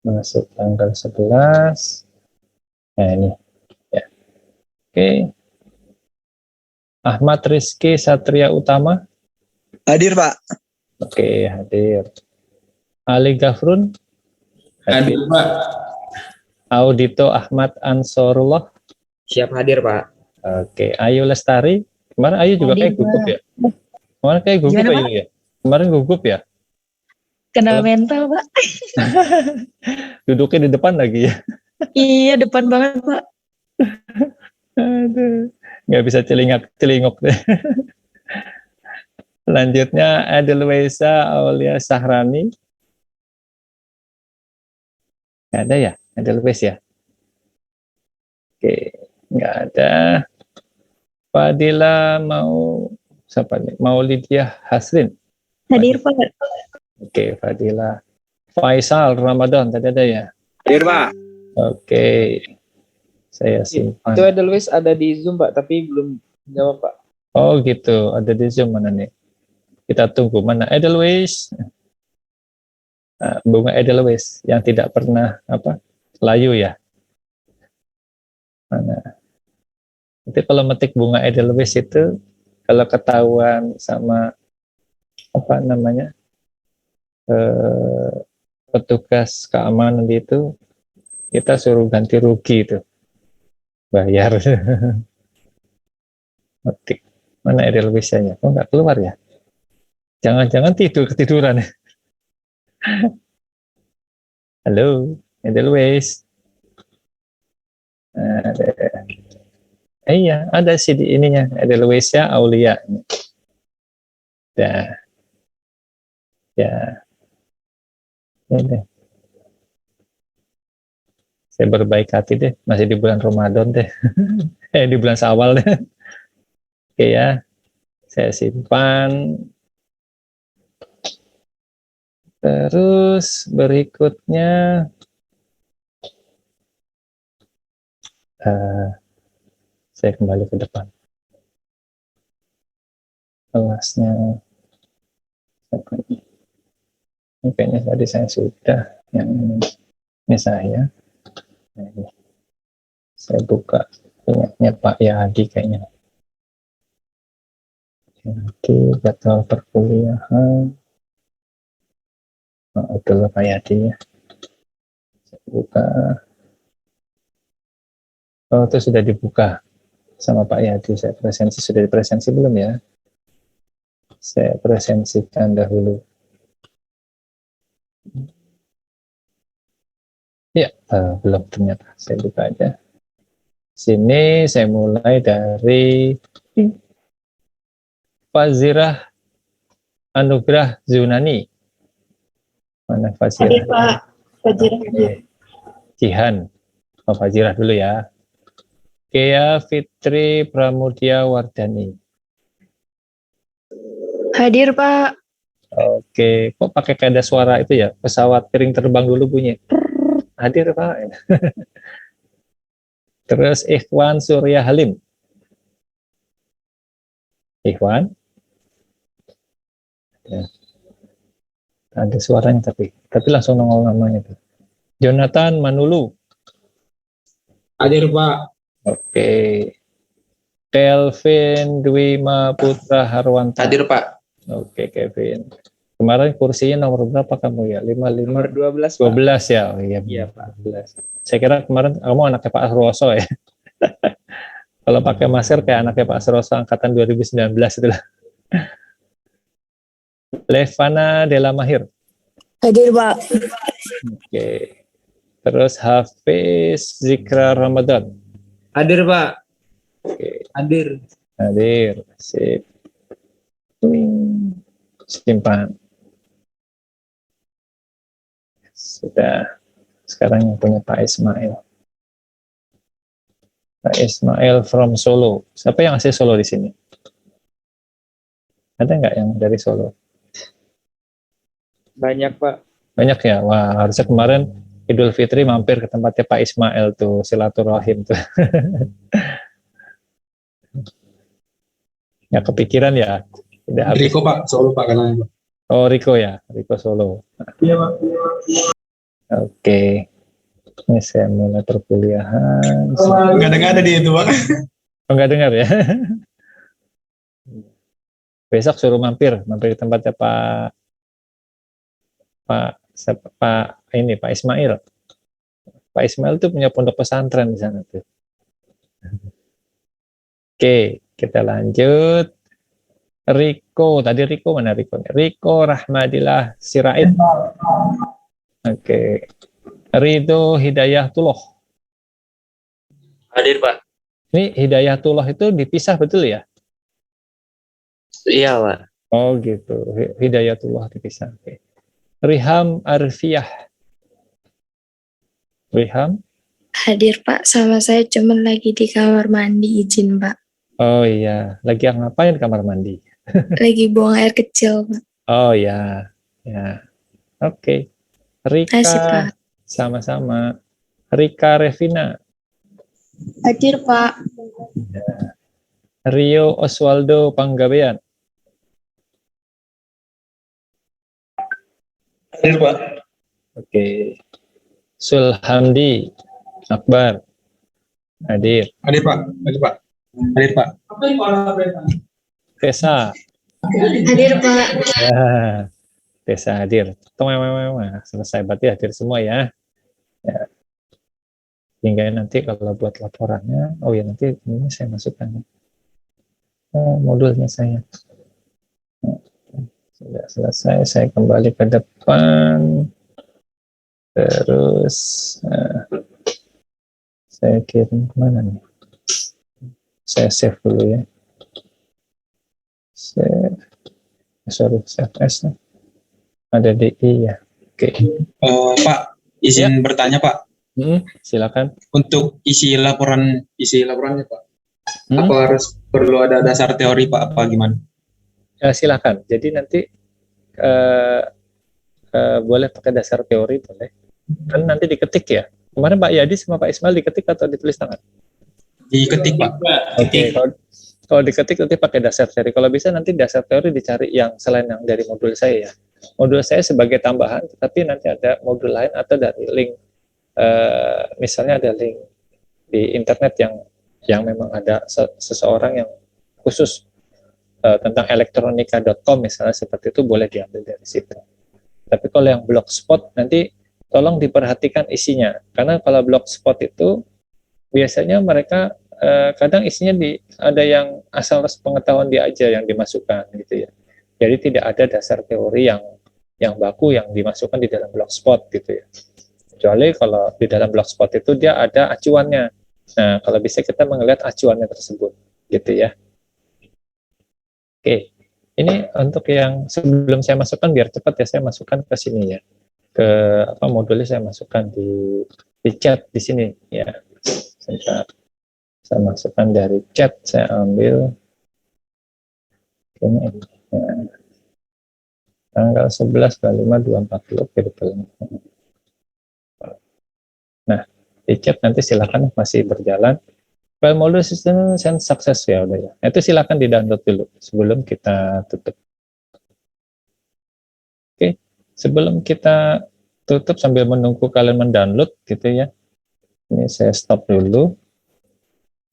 Masuk tanggal 11. Nah ini ya. Oke. Ahmad Rizky Satria Utama. Hadir, Pak. Oke, hadir. Ali Gafrun. Hadir Hadir. Pak. Audito Ahmad Ansorullah. Siap hadir, Pak. Oke, Ayu Lestari. Kemarin Ayu juga Hadir, kayak gugup Pak. ya? Kemarin kayak gugup Gimana, Ayu ya? Kemarin gugup ya? Kena Halo? mental, Pak. Duduknya di depan lagi ya? Iya, depan banget, Pak. Aduh, nggak bisa celingak-celingok deh. Selanjutnya Edelweisa Aulia Sahrani. Nggak ada ya? Edelweis ya? Oke, nggak ada. Fadila mau siapa nih? Mau Lydia Hasrin. Hadir, Pak. Oke, Fadila. Faisal Ramadan tadi ada ya? Hadir, Pak. Oke. Saya simpan. Itu Edelweiss ada di Zoom, Pak, tapi belum jawab, Pak. Oh gitu, ada di Zoom mana nih? Kita tunggu mana Edelweis. Nah, bunga Edelweis yang tidak pernah layu ya. Mana? Nanti kalau metik bunga Edelweis itu kalau ketahuan sama petugas keamanan itu kita suruh ganti rugi itu. Bayar. Metik. Mana Edelweisnya? Kok nggak keluar ya? Jangan-jangan ketiduran ya? Halo, Edelweis. Iya, ada sih di ininya. Edelweisnya Aulia. Dah. Ya. Ini. Saya berbaik hati deh, masih di bulan Ramadan deh. Di bulan Syawal deh. Oke ya, saya simpan. Terus berikutnya saya kembali ke depan. Kelasnya ini kayaknya tadi saya sudah, yang ini saya. Nah, ini. Saya buka punyanya Pak Yadi kayaknya. Nanti jadwal perkuliahan. Oh, betul Pak Yadi ya. Saya buka. Oh, itu sudah dibuka sama Pak Yadi. Saya presensi, sudah dipresensi belum ya? Saya presensikan dahulu. Ya, belum ternyata. Saya buka aja. Sini saya mulai dari Fazirah Anugrah Zunani. Mana Fazirah? Hadir, Pak. Hadir. Jihan. Oh, Fazirah dulu ya. Kea Fitri Pramudia Wardani. Hadir, Pak. Oke, kok pakai kayak ada suara itu ya? Pesawat piring terbang dulu bunyi. Hadir Pak. Terus Ikhwan Surya Halim. Ikhwan. Ya. Ada suaranya tapi langsung nongol namanya tuh. Jonathan Manulu. Hadir Pak. Oke. Kelvin Dwima Putra Harwanto. Hadir, Pak. Oke, Kevin. Kemarin kursinya nomor berapa kamu ya? 55. Nomor 12, Pak. 12 ya. Oh iya, Iya, Pak. 12. Saya kira kemarin kamu anaknya Pak Asroso ya. Kalau pakai masker kayak anaknya Pak Asroso angkatan 2019 itu lah. Levana Della Mahir. Hadir, Pak. Oke. Terus Hafiz Zikra Ramadan. Hadir Pak. Oke. Hadir. Hadir. Sip. Simpan. Sudah. Sekarang yang punya Pak Ismail. Pak Ismail from Solo. Siapa yang asli Solo di sini? Ada nggak yang dari Solo? Banyak, Pak. Banyak ya? Wah, harusnya kemarin Idul Fitri mampir ke tempatnya Pak Ismail tuh, silaturahim tuh. Nggak kepikiran ya? Udah habis. Riko Pak, Solo Pak kenalnya Pak. Oh, Riko ya, Riko Solo. Iya Pak. Oke. Ini saya mulai perkuliahan. Nggak ada dia itu, Pak. Oh, nggak dengar ya? Besok suruh mampir di tempatnya Pak Ismail. Pak Ismail tuh punya pondok pesantren di sana tuh. Oke, kita lanjut. Tadi Riko mana Riko? Riko Rahmadillah Sirait. Oke. Ridho Hidayatullah. Hadir, Pak. Ini Hidayatullah itu dipisah betul ya? Iya, Pak. Oh gitu. Hidayatullah dipisah. Oke. Riham Arfiyah. Riham. Hadir Pak, sama saya cuman lagi di kamar mandi, izin Pak. Oh iya. Lagi ngapain di kamar mandi? Lagi buang air kecil Pak. Oh ya. Ya. Oke. Kasih Rika. Pak. Sama-sama. Rika Revina. Hadir Pak. Rio Oswaldo Panggabean. Hadir, Pak. Oke. Sulhamdi Akbar. Hadir. Hadir, Pak. Hadir, Pak. Hadir, Pak. Tessa. Hadir Pak. Ya. Tessa hadir. Selesai berarti hadir semua ya. Ya. Hingga nanti kalau buat laporannya, oh ya nanti ini saya masukkan modulnya saya. Sudah selesai, saya kembali ke depan. Terus saya kirim kemana nih? Saya save dulu ya. Save as. Ada di I ya. Oke. Pak, izin bertanya, Pak. Silakan. Untuk isi laporannya, Pak. Hmm? Apa harus perlu ada dasar teori, Pak? Apa gimana? Silakan. Jadi nanti boleh pakai dasar teori, boleh. Kan nanti diketik ya. Kemarin Pak Yadi sama Pak Ismail diketik atau ditulis tangan? Diketik, Pak. Oke. Kalau diketik nanti pakai dasar teori. Kalau bisa nanti dasar teori dicari yang selain yang dari modul saya ya. Modul saya sebagai tambahan, tetapi nanti ada modul lain atau dari link. Misalnya ada link di internet yang memang ada seseorang yang khusus tentang elektronika.com misalnya, seperti itu boleh diambil dari situ. Tapi kalau yang blogspot nanti tolong diperhatikan isinya, karena kalau blogspot itu biasanya mereka kadang isinya ada yang asal pengetahuan dia aja yang dimasukkan gitu ya. Jadi tidak ada dasar teori yang baku yang dimasukkan di dalam blogspot gitu ya. Kecuali kalau di dalam blogspot itu dia ada acuannya. Nah, kalau bisa kita melihat acuannya tersebut gitu ya. Oke, ini untuk yang sebelum saya masukkan biar cepat ya, saya masukkan ke sini ya, ke modulnya saya masukkan di chat di sini ya. Saya masukkan dari chat, saya ambil ini ya. Tanggal 11/5/2040 oke betul. Nah, di chat nanti silakan masih berjalan. File modul system send success ya udah ya. Itu silakan di-download dulu sebelum kita tutup. Oke, sebelum kita tutup sambil menunggu kalian mendownload gitu ya. Ini saya stop dulu.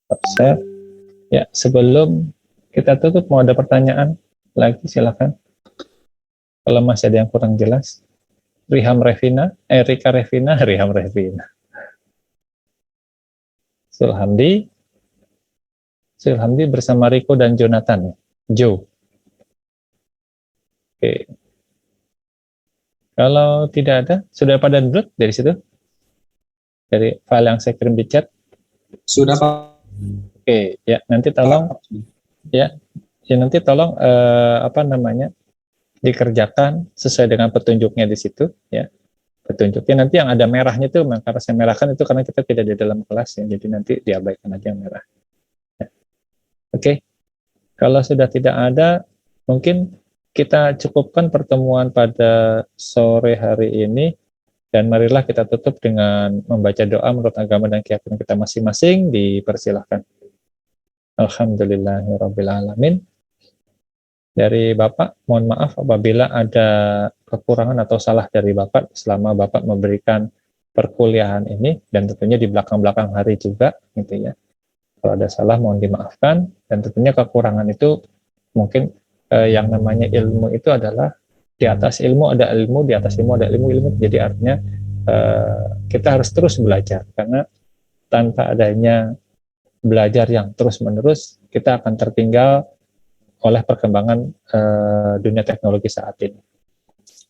Stop share. Ya, sebelum kita tutup mau ada pertanyaan lagi silakan. Kalau masih ada yang kurang jelas. Rika Revina. Sulhamdi bersama Riko dan Jonathan. Joe. Oke. Kalau tidak ada, sudah pada download dari situ? Dari file yang saya kirim di chat? Sudah, Pak. Oke, ya nanti tolong nanti tolong dikerjakan sesuai dengan petunjuknya di situ ya. Petunjuknya nanti yang ada merahnya itu, karena saya merahkan itu karena kita tidak di dalam kelas ya, jadi nanti diabaikan aja yang merah. Ya. Oke, kalau sudah tidak ada, mungkin kita cukupkan pertemuan pada sore hari ini, dan marilah kita tutup dengan membaca doa menurut agama dan keyakinan kita masing-masing. Dipersilahkan. Alhamdulillahirrabbilalamin. dari Bapak. Mohon maaf apabila ada kekurangan atau salah dari Bapak selama Bapak memberikan perkuliahan ini, dan tentunya di belakang-belakang hari juga gitu ya. Kalau ada salah mohon dimaafkan, dan tentunya kekurangan itu mungkin yang namanya ilmu itu adalah di atas ilmu ada ilmu, di atas ilmu ada ilmu. Jadi artinya kita harus terus belajar, karena tanpa adanya belajar yang terus-menerus kita akan tertinggal oleh perkembangan dunia teknologi saat ini.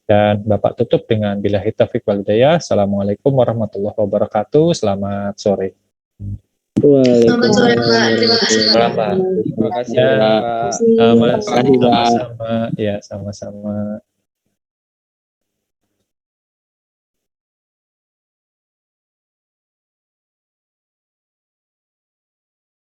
Dan Bapak tutup dengan billahi taufiq wal hidayah. Assalamualaikum warahmatullahi wabarakatuh. Selamat sore. Selamat sore Pak. Terima kasih. Selamat. Terima kasih Ya. Pak. Sama-sama. Ya, sama-sama.